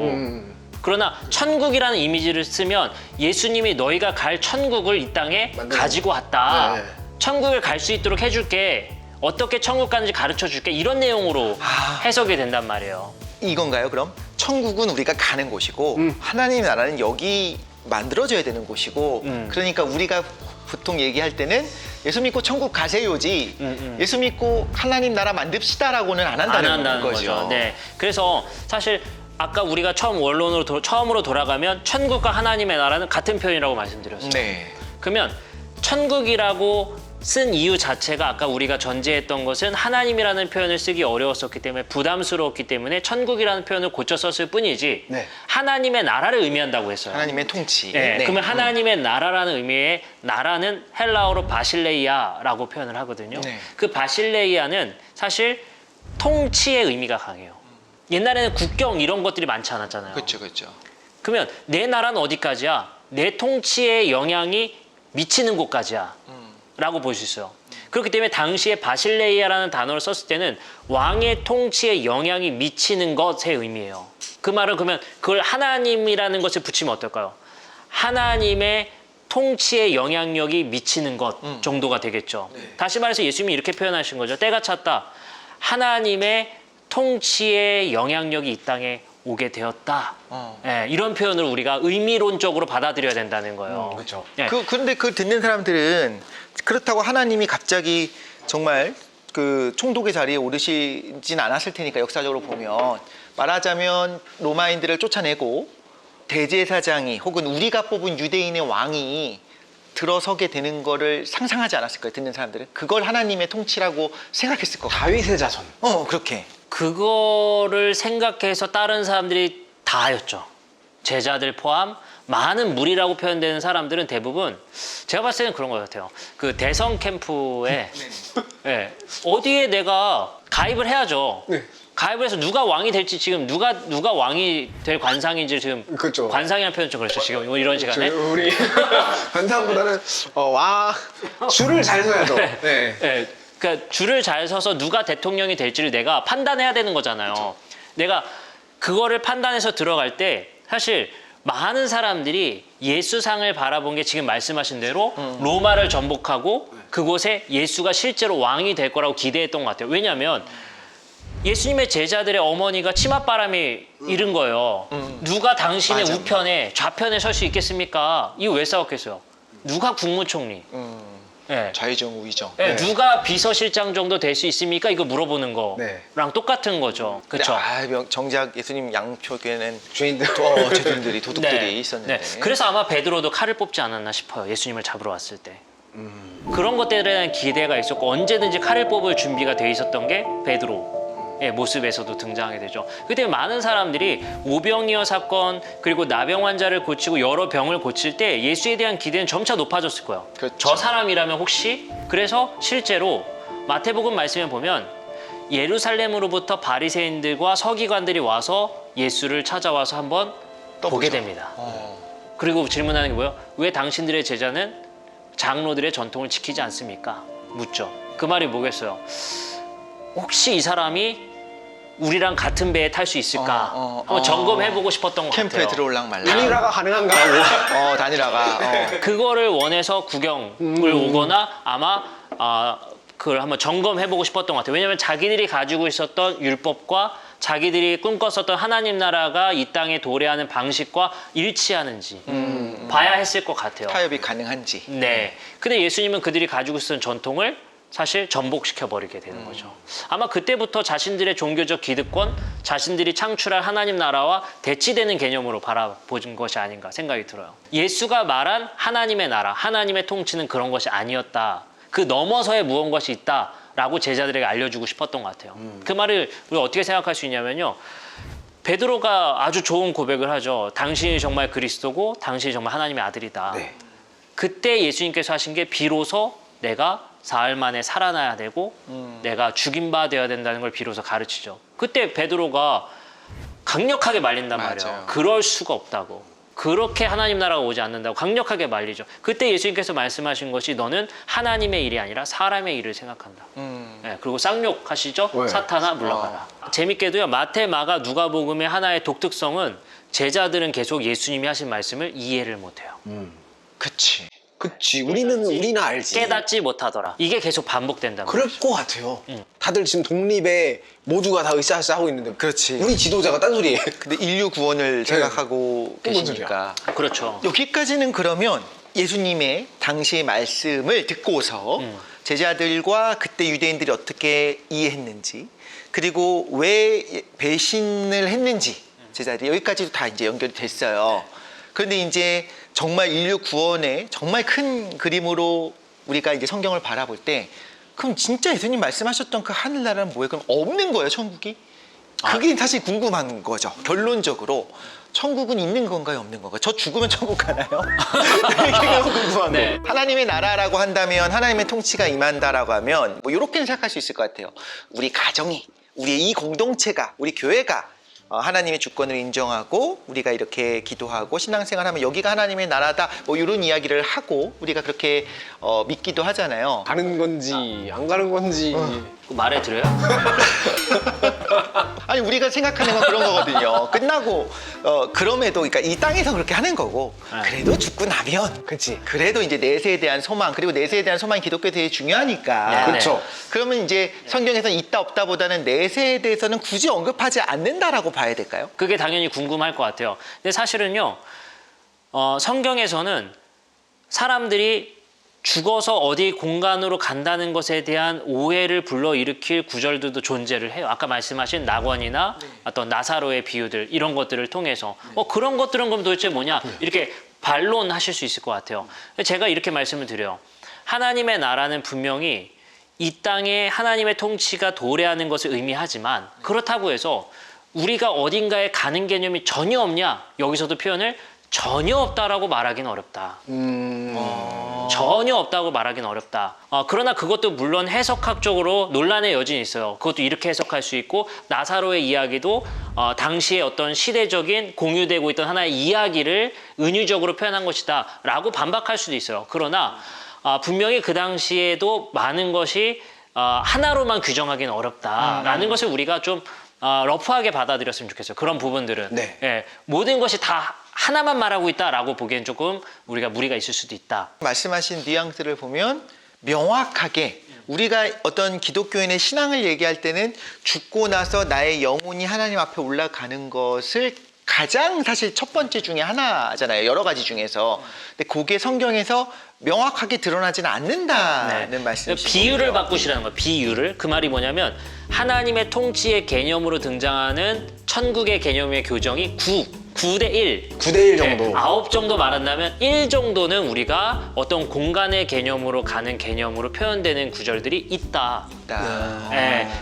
그러나 천국이라는 이미지를 쓰면 예수님이 너희가 갈 천국을 이 땅에 가지고 왔다. 네. 천국을 갈 수 있도록 해줄게. 어떻게 천국 가는지 가르쳐줄게. 이런 내용으로 해석이 된단 말이에요. 이건가요, 그럼? 천국은 우리가 가는 곳이고 하나님의 나라는 여기 만들어져야 되는 곳이고 그러니까 우리가 보통 얘기할 때는 예수 믿고 천국 가세요지 예수 믿고 하나님 나라 만듭시다라고는 안 한다는 거죠. 네. 그래서 사실 아까 우리가 처음으로 돌아가면 천국과 하나님의 나라는 같은 표현이라고 말씀드렸어요. 네. 그러면 천국이라고 쓴 이유 자체가 아까 우리가 전제했던 것은 하나님이라는 표현을 쓰기 어려웠었기 때문에 부담스러웠기 때문에 천국이라는 표현을 고쳐 썼을 뿐이지 네. 하나님의 나라를 의미한다고 했어요. 하나님의 통치. 네, 그러면 하나님의 나라라는 의미의 나라는 헬라어로 바실레이아라고 표현을 하거든요. 네. 그 바실레이아는 사실 통치의 의미가 강해요. 옛날에는 국경 이런 것들이 많지 않았잖아요. 그렇죠, 그렇죠. 그러면 내 나라는 어디까지야? 내 통치의 영향이 미치는 곳까지야. 라고 볼 수 있어요. 그렇기 때문에 당시에 바실레이아라는 단어를 썼을 때는 왕의 통치에 영향이 미치는 것의 의미예요. 그 말은 그러면 그걸 하나님이라는 것을 붙이면 어떨까요? 하나님의 통치에 영향력이 미치는 것 정도가 되겠죠. 다시 말해서 예수님이 이렇게 표현하신 거죠. 때가 찼다. 하나님의 통치의 영향력이 이 땅에 오게 되었다. 네, 이런 표현을 우리가 의미론적으로 받아들여야 된다는 거예요. 그렇죠. 네. 그런데 그 듣는 사람들은 그렇다고 하나님이 갑자기 정말 그 총독의 자리에 오르시진 않았을 테니까 역사적으로 보면 말하자면 로마인들을 쫓아내고 대제사장이 혹은 우리가 뽑은 유대인의 왕이 들어서게 되는 거를 상상하지 않았을 거예요. 듣는 사람들은 그걸 하나님의 통치라고 생각했을 것 같아요. 다윗의 자손. 그렇게. 그거를 생각해서 다른 사람들이 다 하였죠. 제자들 포함 많은 무리라고 표현되는 사람들은 대부분 제가 봤을 때는 그런 것 같아요. 그 대성 캠프에 네, 어디에 내가 가입을 해야죠. 네. 가입을 해서 누가 왕이 될지 지금 누가 왕이 될 관상인지 지금 그렇죠. 관상이라는 표현 좀 그렇죠. 지금 이런 시간에. 우리 관상보다는 줄을 잘 서야죠. 네. 네, 그러니까 줄을 잘 서서 누가 대통령이 될지를 내가 판단해야 되는 거잖아요. 그렇죠. 내가 그거를 판단해서 들어갈 때 사실 많은 사람들이 예수상을 바라본 게 지금 말씀하신 대로 로마를 정복하고 그곳에 예수가 실제로 왕이 될 거라고 기대했던 것 같아요. 왜냐하면 예수님의 제자들의 어머니가 치맛바람이 일은 거예요. 누가 당신의 우편에 좌편에 설 수 있겠습니까? 이거 왜 싸웠겠어요? 누가 국무총리? 네. 좌의정 우의정. 네, 누가 비서실장 정도 될 수 있습니까? 이거 물어보는 네. 거랑 똑같은 거죠. 그렇죠. 정작 예수님 양쪽에는 죄인들. 죄인들이 도둑들이 있었는데. 그래서 아마 베드로도 칼을 뽑지 않았나 싶어요. 예수님을 잡으러 왔을 때. 그런 것들에 대한 기대가 있었고 언제든지 칼을 뽑을 준비가 돼 있었던 게 베드로의 모습에서도 등장하게 되죠. 그때 많은 사람들이 오병이어 사건 그리고 나병 환자를 고치고 여러 병을 고칠 때 예수에 대한 기대는 점차 높아졌을 거예요. 그렇죠. 저 사람이라면 혹시? 그래서 실제로 마태복음 말씀에 보면 예루살렘으로부터 바리새인들과 서기관들이 와서 예수를 찾아와서 한번 보게 됩니다. 그리고 질문하는 게 뭐예요? 왜 당신들의 제자는 장로들의 전통을 지키지 않습니까? 묻죠. 그 말이 뭐겠어요? 혹시 이 사람이 우리랑 같은 배에 탈 수 있을까? 한번 점검해보고 싶었던 것 캠프에 같아요. 들어올랑 말랑. 단일화가 가능한가? 단일화가. 그거를 원해서 구경을 오거나 아마 그걸 한번 점검해보고 싶었던 것 같아요. 왜냐하면 자기들이 가지고 있었던 율법과 자기들이 꿈꿨었던 하나님 나라가 이 땅에 도래하는 방식과 일치하는지 봐야 했을 것 같아요. 타협이 가능한지. 네. 근데 예수님은 그들이 가지고 있었던 전통을 사실 전복시켜 버리게 되는 거죠. 아마 그때부터 자신들의 종교적 기득권, 자신들이 창출할 하나님 나라와 대치되는 개념으로 바라보는 것이 아닌가 생각이 들어요. 예수가 말한 하나님의 나라, 하나님의 통치는 그런 것이 아니었다. 그 넘어서의 무언가가 있다라고 제자들에게 알려주고 싶었던 것 같아요. 그 말을 우리가 어떻게 생각할 수 있냐면요. 베드로가 아주 좋은 고백을 하죠. 당신이 정말 그리스도고 당신이 정말 하나님의 아들이다. 네. 그때 예수님께서 하신 게 비로소 내가 사흘 만에 살아나야 되고 내가 죽임 바 되어야 된다는 걸 비로소 가르치죠. 그때 베드로가 강력하게 말린단 말이에요. 맞아요. 그럴 수가 없다고. 그렇게 하나님 나라가 오지 않는다고 강력하게 말리죠. 그때 예수님께서 말씀하신 것이 너는 하나님의 일이 아니라 사람의 일을 생각한다. 네, 그리고 쌍욕하시죠. 네. 사탄아 물러가라. 재밌게도요. 마태, 마가, 누가복음의 하나의 독특성은 제자들은 계속 예수님이 하신 말씀을 이해를 못해요. 그치. 그치. 우리는 알지. 깨닫지 못하더라. 이게 계속 반복된단 말이에요. 그럴 것 같아요. 다들 지금 독립에 모두가 다 으쌰으쌰 하고 있는데. 그렇지. 우리 지도자가 딴소리예요. 근데 인류 구원을 생각하고 뭔 계시니까. 그렇죠. 여기까지는 그러면 예수님의 당시의 말씀을 듣고서 제자들과 그때 유대인들이 어떻게 이해했는지 그리고 왜 배신을 했는지 제자들이 여기까지도 다 이제 연결이 됐어요. 그런데 이제 정말 인류 구원의 정말 큰 그림으로 우리가 이제 성경을 바라볼 때 그럼 진짜 예수님 말씀하셨던 그 하늘나라는 뭐예요? 그럼 없는 거예요, 천국이? 그게 사실 궁금한 거죠. 결론적으로 천국은 있는 건가요, 없는 건가요? 저 죽으면 천국 가나요? 이게 너무 궁금한 네. 거예요. 하나님의 나라라고 한다면 하나님의 통치가 임한다라고 하면 뭐 이렇게는 생각할 수 있을 것 같아요. 우리 가정이, 우리의 이 공동체가, 우리 교회가 하나님의 주권을 인정하고 우리가 이렇게 기도하고 신앙생활하면 여기가 하나님의 나라다 뭐 이런 이야기를 하고 우리가 그렇게 믿기도 하잖아요. 가는 건지 안 가는 건지. 말해 드려요? 아니 우리가 생각하는 건 그런 거거든요. 끝나고 그럼에도 그러니까 이 땅에서 그렇게 하는 거고 그래도 죽고 나면 그치. 그래도 이제 내세에 대한 소망 그리고 내세에 대한 소망이 기독교에 되게 중요하니까 네. 그렇죠. 그러면 이제 성경에서 있다 없다보다는 내세에 대해서는 굳이 언급하지 않는다라고 봐야 될까요? 그게 당연히 궁금할 것 같아요. 근데 사실은요, 성경에서는 사람들이 죽어서 어디 공간으로 간다는 것에 대한 오해를 불러일으킬 구절들도 존재를 해요. 아까 말씀하신 낙원이나 어떤 나사로의 비유들 이런 것들을 통해서 그런 것들은 그럼 도대체 뭐냐 이렇게 반론하실 수 있을 것 같아요. 제가 이렇게 말씀을 드려요. 하나님의 나라는 분명히 이 땅에 하나님의 통치가 도래하는 것을 의미하지만 그렇다고 해서 우리가 어딘가에 가는 개념이 전혀 없냐? 여기서도 표현을 전혀 없다라고 말하기는 어렵다. 전혀 없다고 말하기는 어렵다. 그러나 그것도 물론 해석학적으로 논란의 여진이 있어요. 그것도 이렇게 해석할 수 있고 나사로의 이야기도 당시의 어떤 시대적인 공유되고 있던 하나의 이야기를 은유적으로 표현한 것이다 라고 반박할 수도 있어요. 그러나 분명히 그 당시에도 많은 것이 하나로만 규정하기는 어렵다라는 것을 우리가 좀 러프하게 받아들였으면 좋겠어요. 그런 부분들은. 네. 예, 모든 것이 다 하나만 말하고 있다라고 보기엔 조금 우리가 무리가 있을 수도 있다. 말씀하신 뉘앙스를 보면 명확하게 우리가 어떤 기독교인의 신앙을 얘기할 때는 죽고 나서 나의 영혼이 하나님 앞에 올라가는 것을 가장 사실 첫 번째 중에 하나잖아요. 여러 가지 중에서. 근데 그게 성경에서 명확하게 드러나지는 않는다는 말씀이시죠. 비유를 바꾸시라는 거예요. 비유를. 그 말이 뭐냐면 하나님의 통치의 개념으로 등장하는 천국의 개념의 교정이 9대 1. 9대 1 정도. 9 정도 말한다면 1 정도는 우리가 어떤 공간의 개념으로 가는 개념으로 표현되는 구절들이 있다.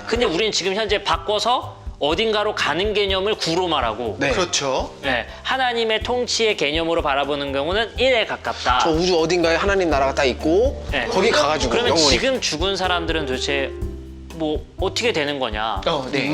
근데 우리는 지금 현재 바꿔서 어딘가로 가는 개념을 9로 말하고 네. 그렇죠. 하나님의 통치의 개념으로 바라보는 경우는 1에 가깝다. 저 우주 어딘가에 하나님 나라가 딱 있고 거기 가가지고 그러면 영원히. 지금 죽은 사람들은 도대체 뭐 어떻게 되는 거냐? 네.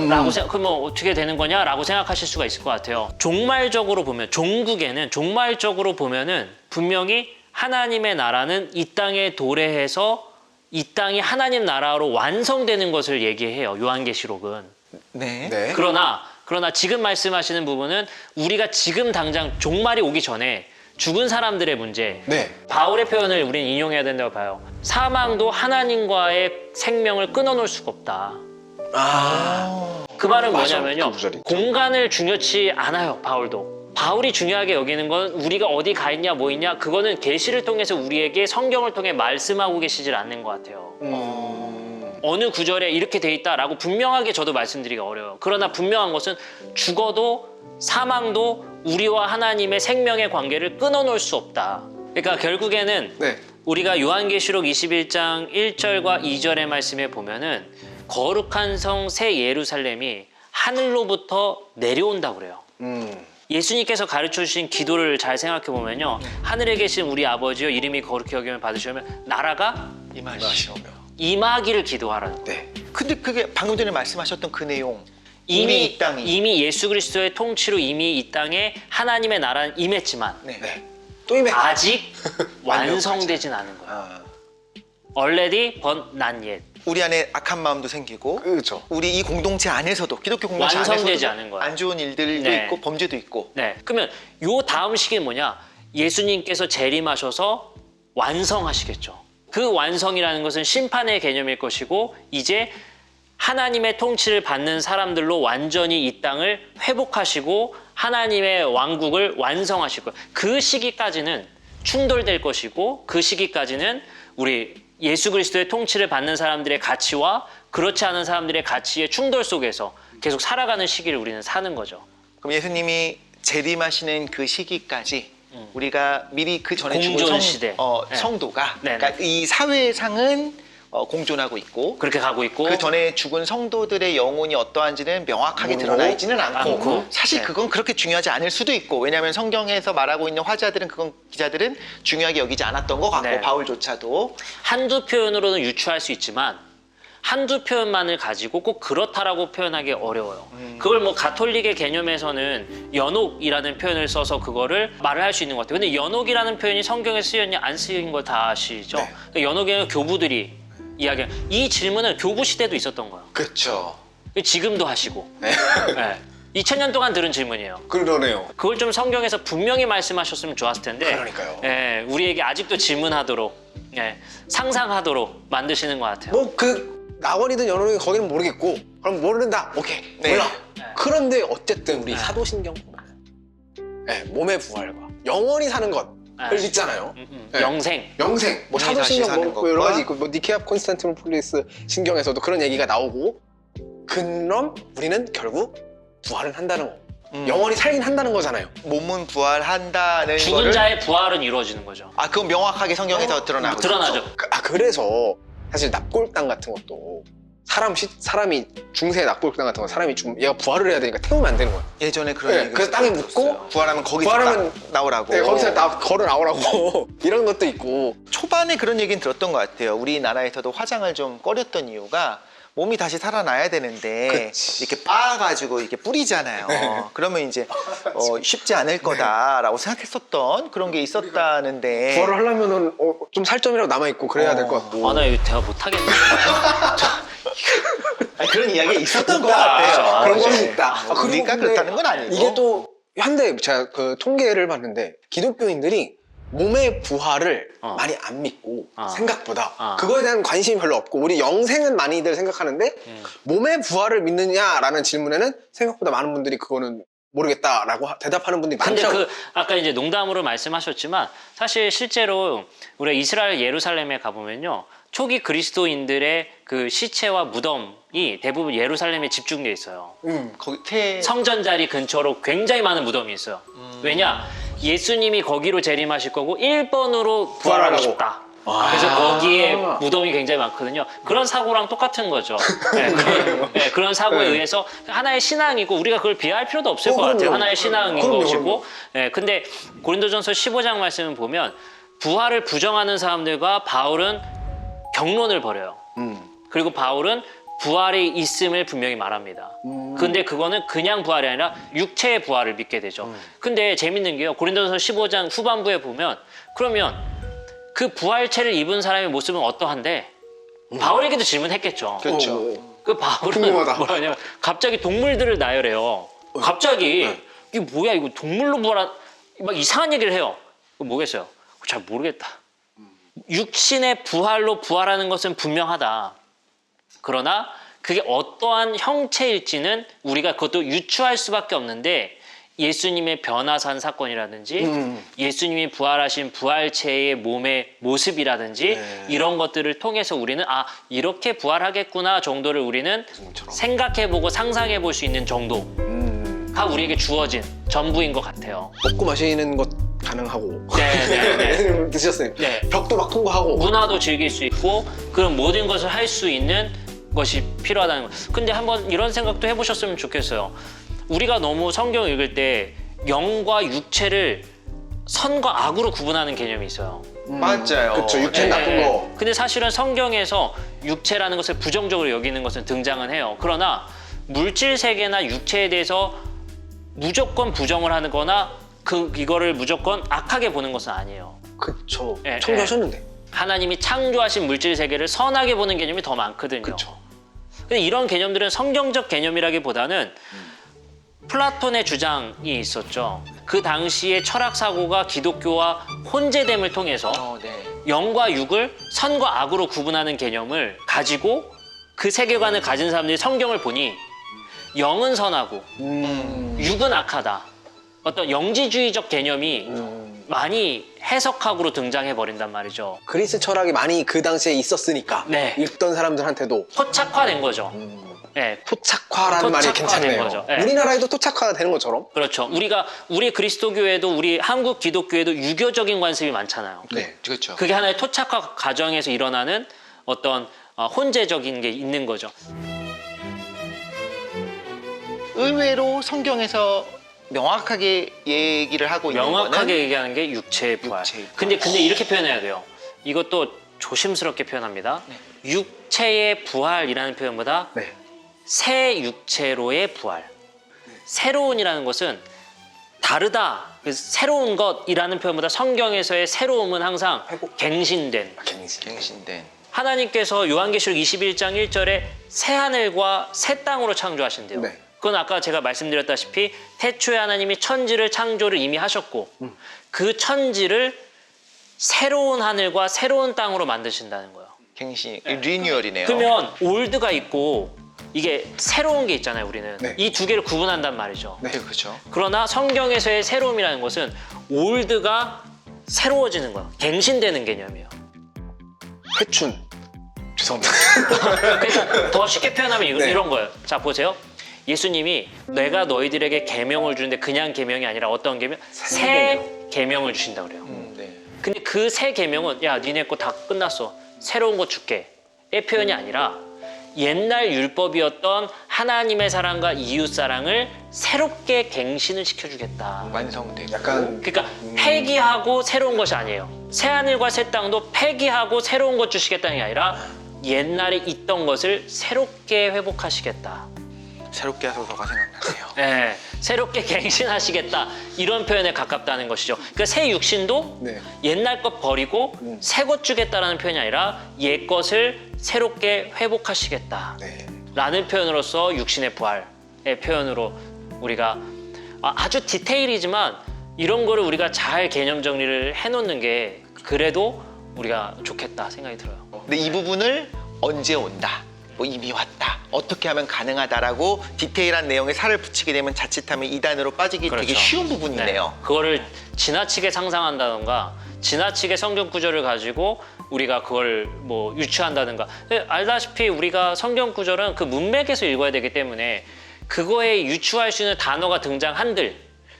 그럼 어떻게 되는 거냐라고 생각하실 수가 있을 것 같아요. 종말적으로 보면 종국에는 종말적으로 보면은 분명히 하나님의 나라는 이 땅에 도래해서 이 땅이 하나님 나라로 완성되는 것을 얘기해요. 요한계시록은. 네. 네. 그러나 지금 말씀하시는 부분은 우리가 지금 당장 종말이 오기 전에 죽은 사람들의 문제, 네. 바울의 표현을 우리는 인용해야 된다고 봐요. 사망도 하나님과의 생명을 끊어놓을 수가 없다. 그 말은 맞아. 뭐냐면요. 그 구절이 있죠. 공간을 중요치 않아요. 바울이 중요하게 여기는 건 우리가 어디 가 있냐 뭐 있냐 그거는 계시를 통해서 우리에게 성경을 통해 말씀하고 계시질 않는 것 같아요. 어느 구절에 이렇게 돼 있다라고 분명하게 저도 말씀드리기가 어려워요. 그러나 분명한 것은 죽어도 사망도 우리와 하나님의 생명의 관계를 끊어놓을 수 없다. 그러니까 결국에는 네. 우리가 요한계시록 21장 1절과 2절의 말씀에 보면은 거룩한 성 새 예루살렘이 하늘로부터 내려온다고 그래요. 예수님께서 가르쳐 주신 기도를 잘 생각해 보면요. 하늘에 계신 우리 아버지여 이름이 거룩히 여김을 받으시면 나라가 임하시오며. 임하기를 기도하라는 거예요. 네. 근데 그게 방금 전에 말씀하셨던 그 내용. 이미 이 땅이. 이미 예수 그리스도의 통치로 이미 이 땅에 하나님의 나라는 임했지만 네. 네. 또 임해. 아직 완성되진 않은 거예요. Already but not yet. 우리 안에 악한 마음도 생기고 그렇죠. 우리 이 공동체 안에서도 기독교 공동체 완성되지 안에서도 않은 거야. 안 좋은 일들도 네. 있고 범죄도 있고. 네. 그러면 요 다음 시기는 뭐냐? 예수님께서 재림하셔서 완성하시겠죠. 그 완성이라는 것은 심판의 개념일 것이고 이제 하나님의 통치를 받는 사람들로 완전히 이 땅을 회복하시고 하나님의 왕국을 완성하실 거예요. 그 시기까지는 충돌될 것이고 그 시기까지는 우리 예수 그리스도의 통치를 받는 사람들의 가치와 그렇지 않은 사람들의 가치의 충돌 속에서 계속 살아가는 시기를 우리는 사는 거죠. 그럼 예수님이 재림하시는 그 시기까지 우리가 미리 그 전에 죽은 공존 시대. 네. 성도가 네네. 그러니까 이 사회상은 공존하고 있고 그렇게 가고 있고 그 전에 죽은 성도들의 영혼이 어떠한지는 명확하게 드러나 있지는 않고 사실 네. 그건 그렇게 중요하지 않을 수도 있고 왜냐하면 성경에서 말하고 있는 화자들은 기자들은 중요하게 여기지 않았던 것 같고 네. 바울조차도 한두 표현으로는 유추할 수 있지만 한두 표현만을 가지고 꼭 그렇다라고 표현하기 어려워요. 그걸 뭐 가톨릭의 개념에서는 연옥이라는 표현을 써서 그거를 말을 할 수 있는 것 같아요. 근데 연옥이라는 표현이 성경에 쓰였냐 안 쓰인 거 다 아시죠? 네. 그러니까 연옥에는 교부들이 이야기하는 이 질문은 교부 시대도 있었던 거예요. 그렇죠. 지금도 하시고 네. 네. 2000년 동안 들은 질문이에요. 그러네요. 그걸 좀 성경에서 분명히 말씀하셨으면 좋았을 텐데 그러니까요. 예, 우리에게 아직도 질문하도록 상상하도록 만드시는 것 같아요. 뭐 그 낙원이든 연원이든 거기는 모르겠고 그럼 모른다. 오케이. 네. 몰라. 네. 그런데 어쨌든 우리 네. 사도신경 보면 몸의 부활과 영원히 사는 것을 네. 믿잖아요. 네. 영생. 영생, 뭐 영원히 다시 사도신경 사는 뭐 여러 것과 가지 있고 뭐 니케아 콘스탄티노폴리스 신경에서도 그런 얘기가 나오고 그럼 우리는 결국 부활은 한다는 거. 영원히 살긴 한다는 거잖아요. 몸은 부활한다는 죽은 거를 자의 부활은 이루어지는 거죠. 그건 명확하게 성경에서 드러나고 드러나죠. 있죠. 그래서 사실 납골당 같은 것도 사람이 중세 납골당 같은 거 사람이 얘가 부활을 해야 되니까 태우면 안 되는 거야. 예전에 그런 네, 얘기가 그래서 땅에 있었어요. 묻고 부활하면 거기서 부활하면 나오라고. 네, 거기서 걸어 나오라고 이런 것도 있고. 초반에 그런 얘기는 들었던 것 같아요. 우리나라에서도 화장을 좀 꺼렸던 이유가 몸이 다시 살아나야 되는데 그치. 이렇게 빻아가지고 이렇게 뿌리잖아요. 그러면 이제 쉽지 않을 거다라고 생각했었던 그런 게 있었다는데 부활을 하려면은 좀 살점이라도 남아 있고 그래야 될 것 같고. 아, 나 이거 대화 못하겠네. 그런 이야기가 있었던 것 같아요. 그런 네. 건 있다. 그리고 우리가 그렇다는 건 아니고 이게 또 한데 제가 그 통계를 봤는데 기독교인들이 몸의 부활을 많이 안 믿고 생각보다 그거에 대한 관심이 별로 없고 우리 영생은 많이들 생각하는데 몸의 부활을 믿느냐라는 질문에는 생각보다 많은 분들이 그거는 모르겠다라고 대답하는 분들이 근데 많더라고요. 아까 이제 농담으로 말씀하셨지만 사실 실제로 우리가 이스라엘 예루살렘에 가보면요. 초기 그리스도인들의 그 시체와 무덤이 대부분 예루살렘에 집중돼 있어요. 거기 성전 자리 근처로 굉장히 많은 무덤이 있어요. 왜냐? 예수님이 거기로 재림하실 거고 1번으로 부활하고 부활하고. 싶다. 그래서 거기에 무덤이 굉장히 많거든요. 그런 사고랑 똑같은 거죠. 그런 사고에 의해서 하나의 신앙이고 우리가 그걸 비하할 필요도 없을 것 같아요. 그럼요. 하나의 신앙인 그럼요, 것이고. 근데 고린도전서 15장 말씀을 보면 부활을 부정하는 사람들과 바울은 경론을 벌여요. 그리고 바울은 부활이 있음을 분명히 말합니다. 근데 그거는 그냥 부활이 아니라 육체의 부활을 믿게 되죠. 근데 재밌는 게요. 고린도전서 15장 후반부에 보면 그러면 그 부활체를 입은 사람의 모습은 어떠한데 바울에게도 질문했겠죠. 그렇죠. 그 바울은 궁금하다. 뭐라냐면 갑자기 동물들을 나열해요. 갑자기 이게 뭐야 이거 동물로 부활한 막 이상한 얘기를 해요. 그거 뭐겠어요? 잘 모르겠다. 육신의 부활로 부활하는 것은 분명하다. 그러나 그게 어떠한 형체일지는 우리가 그것도 유추할 수밖에 없는데 예수님의 변화산 사건이라든지 예수님이 부활하신 부활체의 몸의 모습이라든지 이런 것들을 통해서 우리는 이렇게 부활하겠구나 정도를 우리는 생각해보고 상상해볼 수 있는 정도가 우리에게 주어진 전부인 것 같아요. 먹고 마시는 것 가능하고 네. 드셨어요. 네. 벽도 막 통과하고 문화도 즐길 수 있고 그런 모든 것을 할 수 있는 것이 필요하다는 거. 근데 한번 이런 생각도 해보셨으면 좋겠어요. 우리가 너무 성경 읽을 때 영과 육체를 선과 악으로 구분하는 개념이 있어요. 맞아요. 그렇죠. 육체 나쁜 거. 근데 사실은 성경에서 육체라는 것을 부정적으로 여기는 것은 등장은 해요. 그러나 물질 세계나 육체에 대해서 무조건 부정을 하는 거나 이거를 무조건 악하게 보는 것은 아니에요. 그쵸. 예, 청소하셨는데. 하나님이 창조하신 물질 세계를 선하게 보는 개념이 더 많거든요. 그쵸. 근데 이런 개념들은 성경적 개념이라기보다는 플라톤의 주장이 있었죠. 그 당시의 철학 사고가 기독교와 혼재됨을 통해서 네. 영과 육을 선과 악으로 구분하는 개념을 가지고 그 세계관을 가진 사람들이 성경을 보니 영은 선하고 육은 악하다. 어떤 영지주의적 개념이 많이 해석학으로 등장해 버린단 말이죠. 그리스 철학이 많이 그 당시에 있었으니까 네. 읽던 사람들한테도 토착화된 거죠. 네, 토착화라는 말이 토착화된 괜찮네요. 거죠. 네. 우리나라에도 토착화가 되는 것처럼. 그렇죠. 우리 그리스도교회도 우리 한국 기독교회도 유교적인 관습이 많잖아요. 네, 그렇죠. 그게 하나의 토착화 과정에서 일어나는 어떤 혼재적인 게 있는 거죠. 의외로 성경에서 명확하게 얘기를 하고 있는 명확하게 거는 얘기하는 게 육체의 부활. 육체의 근데 이렇게 표현해야 돼요. 이것도 조심스럽게 표현합니다. 육체의 부활이라는 표현보다 네. 새 육체로의 부활. 새로운이라는 것은 다르다. 그래서 새로운 것이라는 표현보다 성경에서의 새로움은 항상 회복. 갱신된. 갱신된. 하나님께서 요한계시록 21장 1절에 새 하늘과 새 땅으로 창조하신대요. 네. 그건 아까 제가 말씀드렸다시피 태초에 하나님이 천지를 창조를 이미 하셨고 그 천지를 새로운 하늘과 새로운 땅으로 만드신다는 거예요. 갱신, 리뉴얼이네요. 그러면 올드가 있고 이게 새로운 게 있잖아요, 우리는. 네. 이 두 개를 구분한단 말이죠. 네, 그렇죠. 그러나 성경에서의 새로움이라는 것은 올드가 새로워지는 거예요. 갱신되는 개념이에요. 회춘. 죄송합니다. 그러니까 더 쉽게 표현하면 네. 이런 거예요. 자, 보세요. 예수님이 내가 너희들에게 계명을 주는데 그냥 계명이 아니라 어떤 계명? 새 계명을 주신다고 그래요. 네. 근데 그 새 계명은 야, 니네 거 다 끝났어. 새로운 거 줄게. 의 표현이 아니라 옛날 율법이었던 하나님의 사랑과 이웃 사랑을 새롭게 갱신을 시켜주겠다. 완성되고. 약간 그러니까 폐기하고 새로운 것이 아니에요. 새 하늘과 새 땅도 폐기하고 새로운 것 주시겠다는 게 아니라 옛날에 있던 것을 새롭게 회복하시겠다. 새롭게 하소서가 생각나네요. 네, 새롭게 갱신하시겠다. 이런 표현에 가깝다는 것이죠. 그러니까 새 육신도 네. 옛날 것 버리고 새 것 주겠다라는 표현이 아니라 옛 것을 새롭게 회복하시겠다. 네. 라는 표현으로서 육신의 부활의 표현으로 우리가 아주 디테일이지만 이런 거를 우리가 잘 개념 정리를 해놓는 게 그래도 우리가 좋겠다 생각이 들어요. 근데 이 부분을 언제 온다? 뭐 이미 왔다. 어떻게 하면 가능하다라고 디테일한 내용에 살을 붙이게 되면 자칫하면 이단으로 빠지기 되게 그렇죠. 쉬운 부분이네요. 네. 그거를 지나치게 상상한다던가 지나치게 성경 구절을 가지고 우리가 그걸 뭐 유추한다든가. 알다시피 우리가 성경 구절은 그 문맥에서 읽어야 되기 때문에 그거에 유추할 수 있는 단어가 등장한들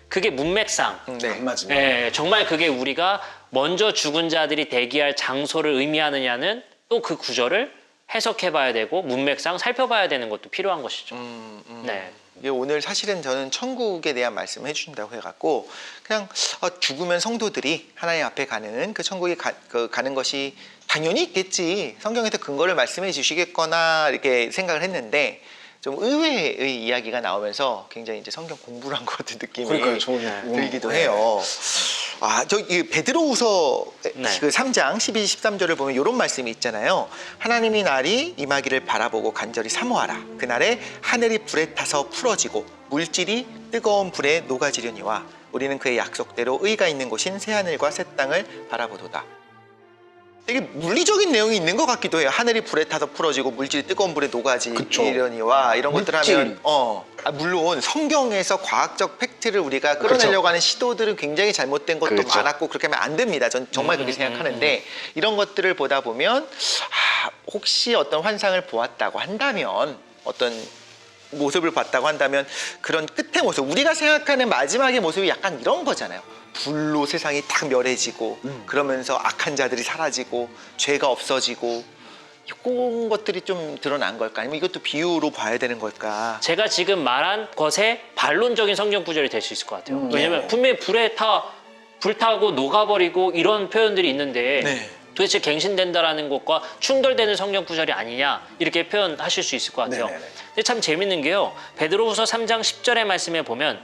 그게 문맥상 네. 안 맞으면. 예, 정말 그게 우리가 먼저 죽은 자들이 대기할 장소를 의미하느냐는 또 그 구절을 해석해봐야 되고 문맥상 살펴봐야 되는 것도 필요한 것이죠. 네. 예, 오늘 사실은 저는 천국에 대한 말씀을 해주신다고 해갖고 그냥 죽으면 성도들이 하나님 앞에 가는 그 천국에 가는 것이 당연히 있겠지. 성경에서 근거를 말씀해 주시겠거나 이렇게 생각을 했는데 좀 의외의 이야기가 나오면서 굉장히 이제 성경 공부를 한 것 같은 느낌이 그러니까요, 저는. 들기도 네. 해요. 이 베드로후서 네. 그 3장 12, 13절을 보면 이런 말씀이 있잖아요. 하나님이 날이 임하기를 바라보고 간절히 사모하라. 그날에 하늘이 불에 타서 풀어지고 물질이 뜨거운 불에 녹아지려니와 우리는 그의 약속대로 의가 있는 곳인 새하늘과 새 땅을 바라보도다. 되게 물리적인 내용이 있는 것 같기도 해요. 하늘이 불에 타서 풀어지고 물질이 뜨거운 불에 녹아지려니와 이런 것들 물질. 하면 물론 성경에서 과학적 팩트를 우리가 끌어내려고 하는 시도들은 굉장히 잘못된 것도 그렇죠. 많았고 그렇게 하면 안 됩니다. 전 정말 그렇게 생각하는데 이런 것들을 보다 보면 혹시 어떤 환상을 보았다고 한다면 어떤 모습을 봤다고 한다면 그런 끝의 모습 우리가 생각하는 마지막의 모습이 약간 이런 거잖아요. 불로 세상이 딱 멸해지고 그러면서 악한 자들이 사라지고 죄가 없어지고 이런 것들이 좀 드러난 걸까? 아니면 이것도 비유로 봐야 되는 걸까? 제가 지금 말한 것에 반론적인 성경 구절이 될 수 있을 것 같아요. 왜냐면 네. 분명히 불타고 녹아버리고 이런 표현들이 있는데 네. 도대체 갱신된다라는 것과 충돌되는 성경 구절이 아니냐 이렇게 표현하실 수 있을 것 같아요. 네네네. 근데 참 재밌는 게요. 베드로후서 3장 10절의 말씀에 보면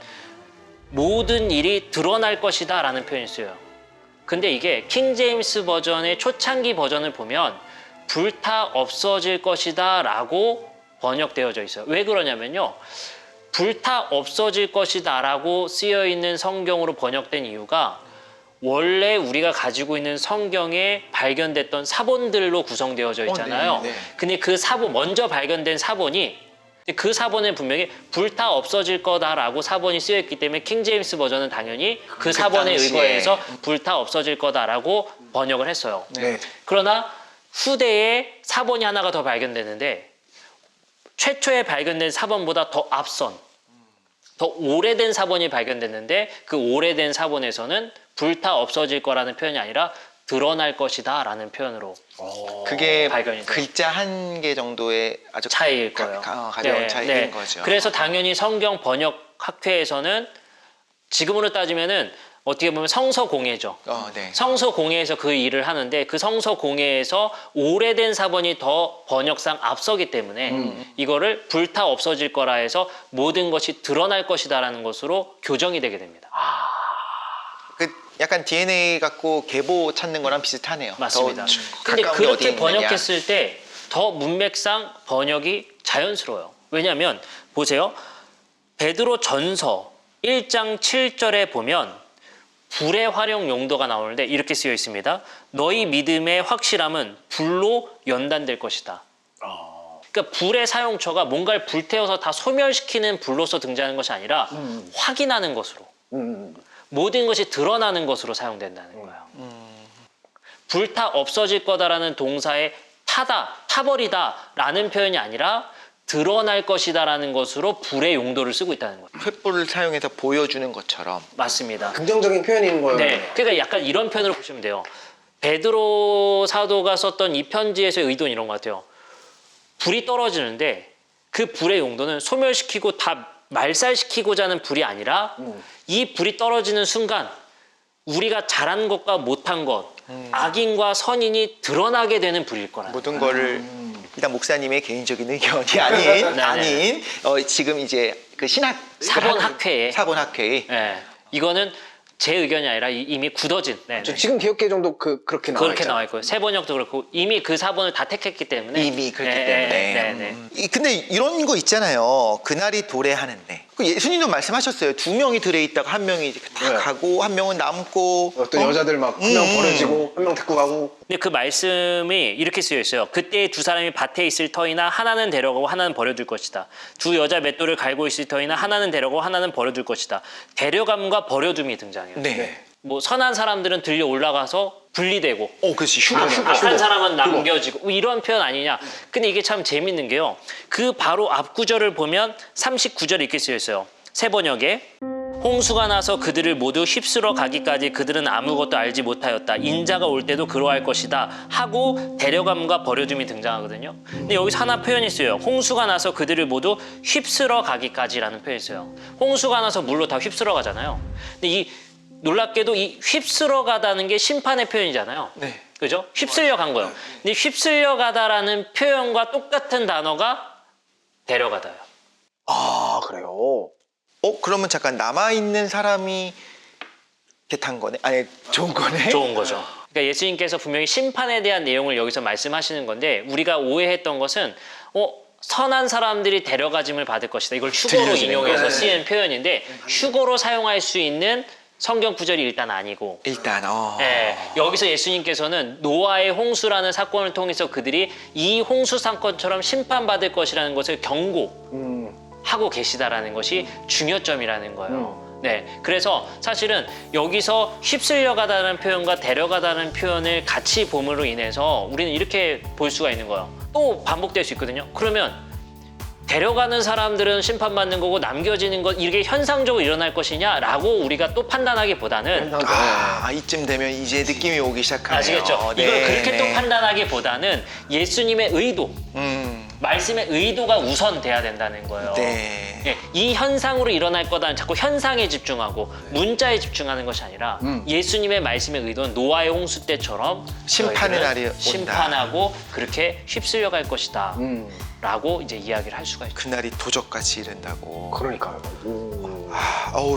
모든 일이 드러날 것이다 라는 표현이 있어요. 근데 이게 킹제임스 버전의 초창기 버전을 보면 불타 없어질 것이다 라고 번역되어져 있어요. 왜 그러냐면요. 불타 없어질 것이다 라고 쓰여 있는 성경으로 번역된 이유가 원래 우리가 가지고 있는 성경에 발견됐던 사본들로 구성되어져 있잖아요. 네. 근데 그 사본, 먼저 발견된 사본이 그 사본에 분명히 불타 없어질 거다라고 사본이 쓰여있기 때문에 킹제임스 버전은 당연히 그 사본에 당시에. 의거해서 불타 없어질 거다라고 번역을 했어요. 네. 그러나 후대에 사본이 하나가 더 발견되는데 최초에 발견된 사본보다 더 앞선 더 오래된 사본이 발견됐는데 그 오래된 사본에서는 불타 없어질 거라는 표현이 아니라 드러날 것이다 라는 표현으로 그게 발견이 돼요. 글자 한 개 정도의 아주 차이일 거예요. 가벼운 차이인 거죠. 그래서 당연히 성경 번역 학회에서는 지금으로 따지면은 어떻게 보면 성서공예죠. 네. 성서공예에서 그 일을 하는데 그 성서공예에서 오래된 사본이 더 번역상 앞서기 때문에 이거를 불타 없어질 거라 해서 모든 것이 드러날 것이다라는 것으로 교정이 되게 됩니다. 그 약간 DNA 갖고 계보 찾는 거랑 비슷하네요. 맞습니다. 더 근데 가까운 게 어디 그렇게 있느냐. 번역했을 때 더 문맥상 번역이 자연스러워요. 왜냐하면 보세요. 베드로 전서 1장 7절에 보면 불의 활용 용도가 나오는데 이렇게 쓰여 있습니다. 너희 믿음의 확실함은 불로 연단될 것이다. 그러니까 불의 사용처가 뭔가를 불태워서 다 소멸시키는 불로서 등장하는 것이 아니라 확인하는 것으로 모든 것이 드러나는 것으로 사용된다는 거예요. 불타 없어질 거다라는 동사에 타버리다라는 표현이 아니라 드러날 것이다라는 것으로 불의 용도를 쓰고 있다는 거예요. 횃불을 사용해서 보여주는 것처럼. 맞습니다. 긍정적인 표현인 거예요. 네, 그러니까 약간 이런 표현으로 보시면 돼요. 베드로 사도가 썼던 이 편지에서의 의도는 이런 것 같아요. 불이 떨어지는데 그 불의 용도는 소멸시키고 다 말살시키고자 하는 불이 아니라 이 불이 떨어지는 순간 우리가 잘한 것과 못한 것, 악인과 선인이 드러나게 되는 불일 거라는 모든 거를 일단 목사님의 개인적인 의견이 아닌 네, 아닌 지금 이제 그 신학 사본학회에. 사본학회에 네, 이거는 제 의견이 아니라 이미 굳어진 저 지금 개혁계 정도 그렇게 나와 그렇게 있잖아요. 나와 있고요. 세 번역도 그렇고 이미 그 사본을 다 택했기 때문에 이미 그렇기 네, 때문에. 네, 네. 근데 이런 거 있잖아요. 그날이 도래하는데 그 예수님도 말씀하셨어요. 두 명이 들에 있다가 한 명이 이렇게 다 네. 가고 한 명은 남고 어떤 여자들 막 한 명 버려지고 한 명 데리고 가고. 근데 그 말씀이 이렇게 쓰여 있어요. 그때 두 사람이 밭에 있을 터이나 하나는 데려가고 하나는 버려둘 것이다. 두 여자 맷돌을 갈고 있을 터이나 하나는 데려가고 하나는 버려둘 것이다. 데려감과 버려둠이 등장해요. 네. 뭐 선한 사람들은 들려 올라가서 분리되고 그렇지. 휴가. 악한 사람은 남겨지고 뭐 이런 표현 아니냐. 근데 이게 참 재밌는 게요. 그 바로 앞 구절을 보면 39절에 이렇게 쓰여 있어요. 새 번역에 홍수가 나서 그들을 모두 휩쓸어 가기까지 그들은 아무것도 알지 못하였다. 인자가 올 때도 그러할 것이다. 하고 데려감과 버려둠이 등장하거든요. 근데 여기서 하나 표현이 있어요. 홍수가 나서 그들을 모두 휩쓸어 가기까지라는 표현이 있어요. 홍수가 나서 물로 다 휩쓸어 가잖아요. 근데 이 놀랍게도 이 휩쓸어 가다는 게 심판의 표현이잖아요. 네. 그죠? 휩쓸려 간 거예요. 근데 휩쓸려 가다라는 표현과 똑같은 단어가 데려가다요. 아 그래요. 그러면 잠깐 남아 있는 사람이 이렇게 탄 거네. 아니 좋은 거네. 좋은 거죠. 그러니까 예수님께서 분명히 심판에 대한 내용을 여기서 말씀하시는 건데 우리가 오해했던 것은 선한 사람들이 데려가짐을 받을 것이다. 이걸 휴거로 들려주는 인용해서 거예요. 쓰이는 표현인데 휴거로 사용할 수 있는 성경 구절이 일단 아니고 일단 네, 여기서 예수님께서는 노아의 홍수라는 사건을 통해서 그들이 이 홍수 사건처럼 심판받을 것이라는 것을 경고하고 계시다라는 것이 중요점이라는 거예요. 네, 그래서 사실은 여기서 휩쓸려 가다는 표현과 데려가다는 표현을 같이 봄으로 인해서 우리는 이렇게 볼 수가 있는 거예요. 또 반복될 수 있거든요. 그러면 데려가는 사람들은 심판받는 거고 남겨지는 것 이게 현상적으로 일어날 것이냐라고 우리가 또 판단하기보다는 이쯤 되면 이제 느낌이 오기 시작하네요. 아시겠죠? 네, 이걸 그렇게 네. 또 판단하기보다는 예수님의 의도, 말씀의 의도가 우선돼야 된다는 거예요. 네. 예, 이 현상으로 일어날 거다는 자꾸 현상에 집중하고 문자에 집중하는 것이 아니라 예수님의 말씀의 의도는 노아의 홍수 때처럼 심판의 저희들은 날이 온다. 심판하고 그렇게 휩쓸려 갈 것이다 라고 이제 이야기를 할 수가 있죠. 그날이 도적같이 이른다고. 그러니까요.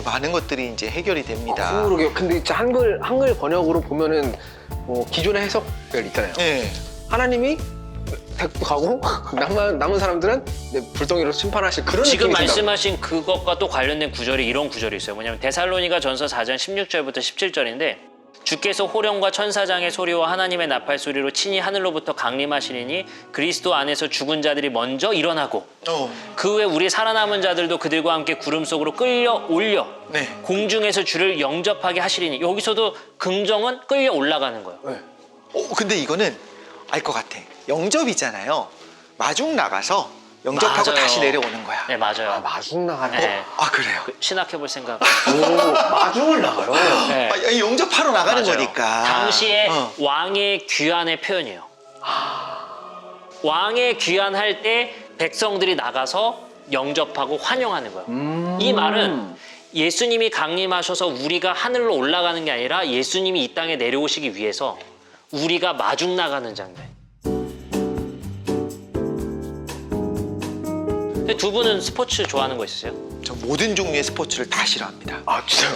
많은 것들이 이제 해결이 됩니다. 그러게요. 근데 진짜 한글 번역으로 보면은 기존의 해석들 있잖아요. 네. 하나님이 데리고 가고 남은 사람들은 불덩이로 심판하실 그런 지금 느낌이 든다고. 말씀하신 그것과 또 관련된 구절이 이런 구절이 있어요. 뭐냐면 데살로니가 전서 4장 16절부터 17절인데 주께서 호령과 천사장의 소리와 하나님의 나팔 소리로 친히 하늘로부터 강림하시리니 그리스도 안에서 죽은 자들이 먼저 일어나고 그 후에 우리 살아남은 자들도 그들과 함께 구름 속으로 끌려 올려 네. 공중에서 주를 영접하게 하시리니 여기서도 긍정은 끌려 올라가는 거예요. 네. 근데 이거는 알 것 같아. 영접이잖아요. 마중 나가서 영접하고 맞아요. 다시 내려오는 거야. 네, 맞아요. 마중 나가네. 네. 그래요. 신학해볼 생각. 마중을 나가요. 네. 영접하러 나가는 맞아요. 거니까. 당시에 왕의 귀환의 표현이에요. 왕의 귀환할 때 백성들이 나가서 영접하고 환영하는 거예요. 이 말은 예수님이 강림하셔서 우리가 하늘로 올라가는 게 아니라 예수님이 이 땅에 내려오시기 위해서 우리가 마중 나가는 장면. 근데 두 분은 스포츠 좋아하는 거 있으세요? 저 모든 종류의 스포츠를 다 싫어합니다. 진짜요?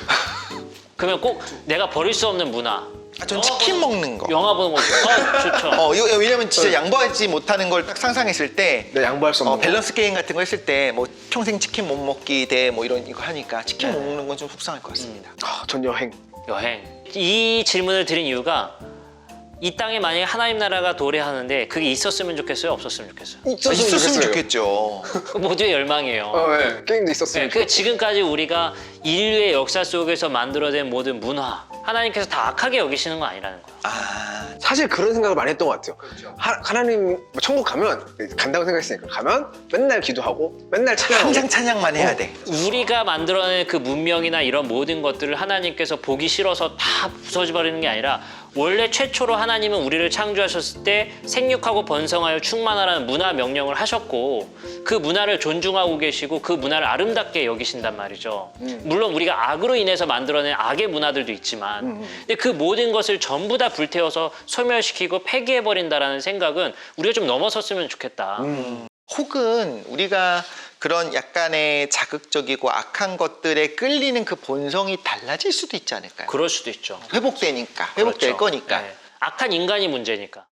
그러면 꼭 내가 버릴 수 없는 문화. 전 치킨 먹는 거. 영화 보는 거 좋죠. 이거 왜냐면 진짜 양보하지 못하는 걸 딱 상상했을 때 네, 양보할 수 없는 거. 밸런스 게임 같은 거 했을 때 뭐 평생 치킨 못 먹기 대 뭐 이런 이거 하니까 치킨 못 먹는 건 좀 속상할 것 같습니다. 전 여행. 여행. 이 질문을 드린 이유가 이 땅에 만약에 하나님 나라가 도래하는데 그게 있었으면 좋겠어요? 없었으면 좋겠어요? 있었으면 좋겠죠. 그 모두의 열망이에요. 네. 게임도 있었으면. 그 지금까지 우리가 인류의 역사 속에서 만들어진 모든 문화 하나님께서 다 악하게 여기시는 건 아니라는 거예요. 사실 그런 생각을 많이 했던 것 같아요. 하나님 천국 가면 간다고 생각했으니까 가면 맨날 기도하고 맨날 찬양하고 항상 찬양만 해야 돼. 우리가 만들어낸 그 문명이나 이런 모든 것들을 하나님께서 보기 싫어서 다 부서져버리는 게 아니라 원래 최초로 하나님은 우리를 창조하셨을 때 생육하고 번성하여 충만하라는 문화 명령을 하셨고 그 문화를 존중하고 계시고 그 문화를 아름답게 여기신단 말이죠. 물론 우리가 악으로 인해서 만들어낸 악의 문화들도 있지만 근데 그 모든 것을 전부 다 불태워서 소멸시키고 폐기해버린다라는 생각은 우리가 좀 넘어섰으면 좋겠다. 혹은 우리가 그런 약간의 자극적이고 악한 것들에 끌리는 그 본성이 달라질 수도 있지 않을까요? 그럴 수도 있죠. 회복될 그렇죠. 거니까. 네. 악한 인간이 문제니까.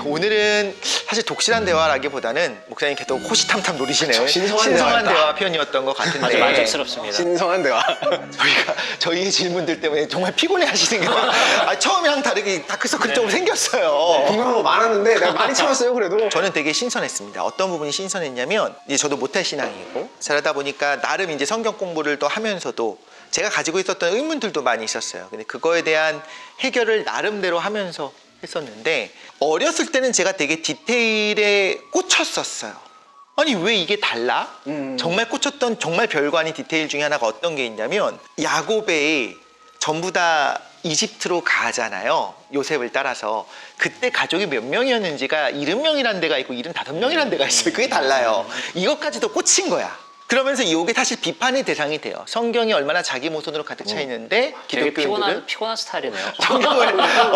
오늘은 사실 독실한 대화라기보다는 목사님 계속 호시탐탐 노리시는 그쵸, 신성한 대화 편이었던 것 같은데 아주 만족스럽습니다. 신성한 대화. 저희가 저희의 질문들 때문에 정말 피곤해 하시는 게 처음이랑 다르게 다크서클 좀 생겼어요. 궁금한 거 많았는데 내가 많이 참았어요 그래도. 저는 되게 신선했습니다. 어떤 부분이 신선했냐면 이제 저도 모태 신앙이고 자라다 보니까 나름 이제 성경 공부를 또 하면서도 제가 가지고 있었던 의문들도 많이 있었어요. 근데 그거에 대한 해결을 나름대로 하면서 했었는데 어렸을 때는 제가 되게 디테일에 꽂혔었어요. 아니 왜 이게 달라? 정말 꽂혔던 정말 별거 아닌 디테일 중에 하나가 어떤 게 있냐면 야곱의 전부 다 이집트로 가잖아요. 요셉을 따라서. 그때 가족이 몇 명이었는지가 70명이라는 데가 있고 75명이라는 데가 있어요. 그게 달라요. 이것까지도 꽂힌 거야. 그러면서 이게 사실 비판의 대상이 돼요. 성경이 얼마나 자기 모순으로 가득 차 있는데 되게 기독교인들은 피곤한 스타일이네요. 성경을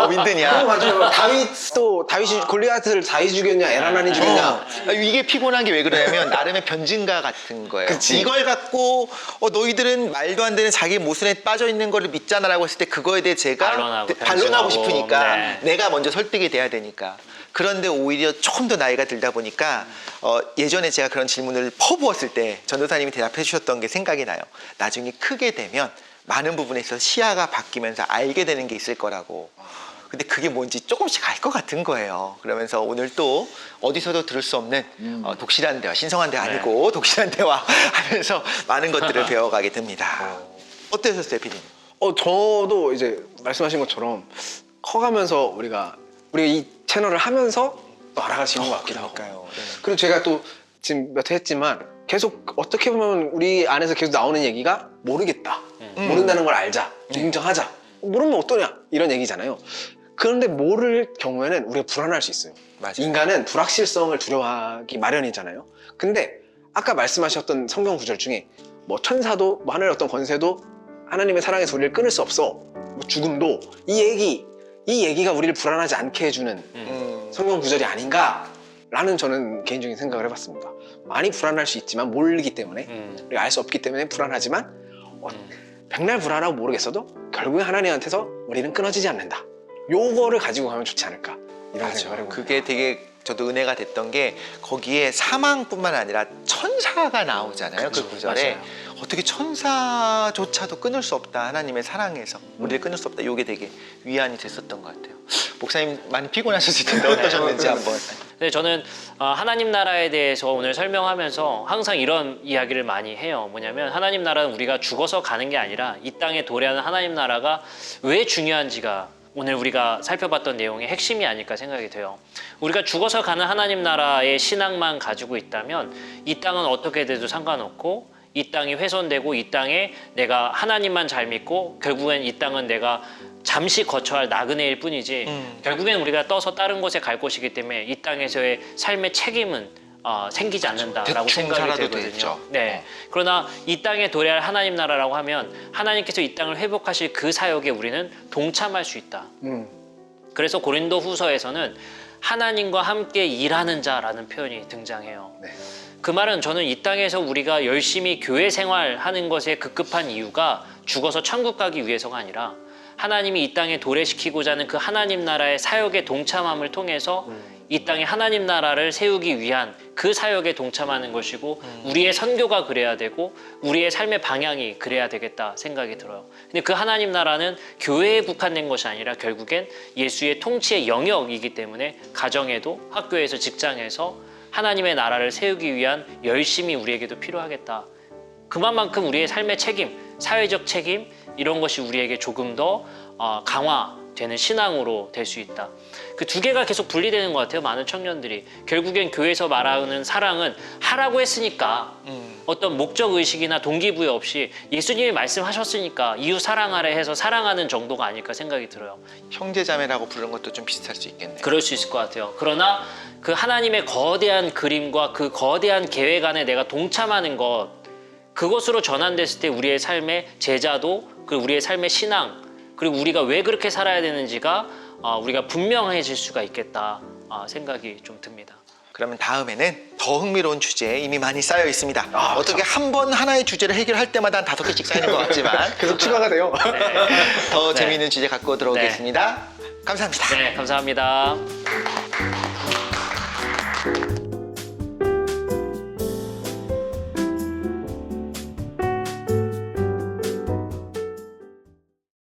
믿느냐. 맞아요. 다윗이 골리앗을 다윗이 죽였냐 에라난이 죽였냐. 이게 피곤한 게 왜 그러냐면 나름의 변증가 같은 거예요. 그치. 이걸 갖고 너희들은 말도 안 되는 자기 모순에 빠져 있는 거를 믿잖아라고 했을 때 그거에 대해 제가 반론하고 반론하고 싶으니까 네. 내가 먼저 설득이 돼야 되니까. 그런데 오히려 조금 더 나이가 들다 보니까 예전에 제가 그런 질문을 퍼부었을 때 전도사님이 대답해 주셨던 게 생각이 나요. 나중에 크게 되면 많은 부분에 있어서 시야가 바뀌면서 알게 되는 게 있을 거라고. 근데 그게 뭔지 조금씩 알 것 같은 거예요. 그러면서 오늘 또 어디서도 들을 수 없는 독실한 대화, 신성한 대화 아니고 독실한 대화 하면서 많은 것들을 배워가게 됩니다. 어떠셨어요, 피디님? 저도 이제 말씀하신 것처럼 커가면서 우리가 이 채널을 하면서 또 알아가시는 것 같기도 하고. 그러니까요. 네. 그리고 제가 또 지금 몇 회 했지만 계속 어떻게 보면 우리 안에서 계속 나오는 얘기가 모르겠다. 모른다는 걸 알자. 인정하자. 모르면 어떠냐. 이런 얘기잖아요. 그런데 모를 경우에는 우리가 불안할 수 있어요. 맞아요. 인간은 불확실성을 두려워하기 마련이잖아요. 근데 아까 말씀하셨던 성경 구절 중에 뭐 천사도 뭐 하늘의 어떤 권세도 하나님의 사랑의 소리를 끊을 수 없어. 뭐 죽음도 이 얘기가 우리를 불안하지 않게 해주는 성경 구절이 아닌가라는 저는 개인적인 생각을 해봤습니다. 많이 불안할 수 있지만 모르기 때문에 우리가 알 수 없기 때문에 불안하지만 백날 불안하고 모르겠어도 결국에 하나님한테서 우리는 끊어지지 않는다. 요거를 가지고 가면 좋지 않을까 이런 생각을 해봅니다. 그게 되게 저도 은혜가 됐던 게 거기에 사망뿐만 아니라 천사가 나오잖아요. 그쵸, 그 구절에 맞아요. 어떻게 천사조차도 끊을 수 없다. 하나님의 사랑에서 우리를 끊을 수 없다. 이게 되게 위안이 됐었던 것 같아요. 목사님 많이 피곤하셨을 텐데 어떠셨는지 한번. 근데 저는 하나님 나라에 대해서 오늘 설명하면서 항상 이런 이야기를 많이 해요. 뭐냐면 하나님 나라는 우리가 죽어서 가는 게 아니라 이 땅에 도래하는 하나님 나라가 왜 중요한지가 오늘 우리가 살펴봤던 내용의 핵심이 아닐까 생각이 돼요. 우리가 죽어서 가는 하나님 나라의 신앙만 가지고 있다면 이 땅은 어떻게 돼도 상관없고 이 땅이 훼손되고 이 땅에 내가 하나님만 잘 믿고 결국엔 이 땅은 내가 잠시 거쳐야 할 나그네일 뿐이지 결국엔 우리가 떠서 다른 곳에 갈 것이기 때문에 이 땅에서의 삶의 책임은 생기지 않는다라고 대충 생각이 살아도 되거든요. 되죠. 네. 그러나 이 땅에 도래할 하나님 나라라고 하면 하나님께서 이 땅을 회복하실 그 사역에 우리는 동참할 수 있다. 그래서 고린도 후서에서는 하나님과 함께 일하는 자라는 표현이 등장해요. 네. 그 말은 저는 이 땅에서 우리가 열심히 교회 생활하는 것에 급급한 이유가 죽어서 천국 가기 위해서가 아니라 하나님이 이 땅에 도래시키고자 하는 그 하나님 나라의 사역에 동참함을 통해서 이 땅에 하나님 나라를 세우기 위한 그 사역에 동참하는 것이고 우리의 선교가 그래야 되고 우리의 삶의 방향이 그래야 되겠다 생각이 들어요. 근데 그 하나님 나라는 교회에 국한된 것이 아니라 결국엔 예수의 통치의 영역이기 때문에 가정에도 학교에서 직장에서 하나님의 나라를 세우기 위한 열심이 우리에게도 필요하겠다. 그만큼 우리의 삶의 책임, 사회적 책임 이런 것이 우리에게 조금 더 강화되는 신앙으로 될 수 있다. 그 두 개가 계속 분리되는 것 같아요. 많은 청년들이. 결국엔 교회에서 말하는 사랑은 하라고 했으니까 어떤 목적 의식이나 동기부여 없이 예수님이 말씀하셨으니까 이웃 사랑하래 해서 사랑하는 정도가 아닐까 생각이 들어요. 형제자매라고 부르는 것도 좀 비슷할 수 있겠네요. 그럴 수 있을 것 같아요. 그러나 그 하나님의 거대한 그림과 그 거대한 계획 안에 내가 동참하는 것, 그것으로 전환됐을 때 우리의 삶의 제자도, 그리고 우리의 삶의 신앙, 그리고 우리가 왜 그렇게 살아야 되는지가 우리가 분명해질 수가 있겠다 생각이 좀 듭니다. 그러면 다음에는 더 흥미로운 주제 이미 많이 쌓여 있습니다. 어떻게 한 번 하나의 주제를 해결할 때마다 한 5개씩 쌓이는 것 같지만 계속 추가가 돼요. 더 재미있는 주제 갖고 들어오겠습니다. 감사합니다. 네, 감사합니다.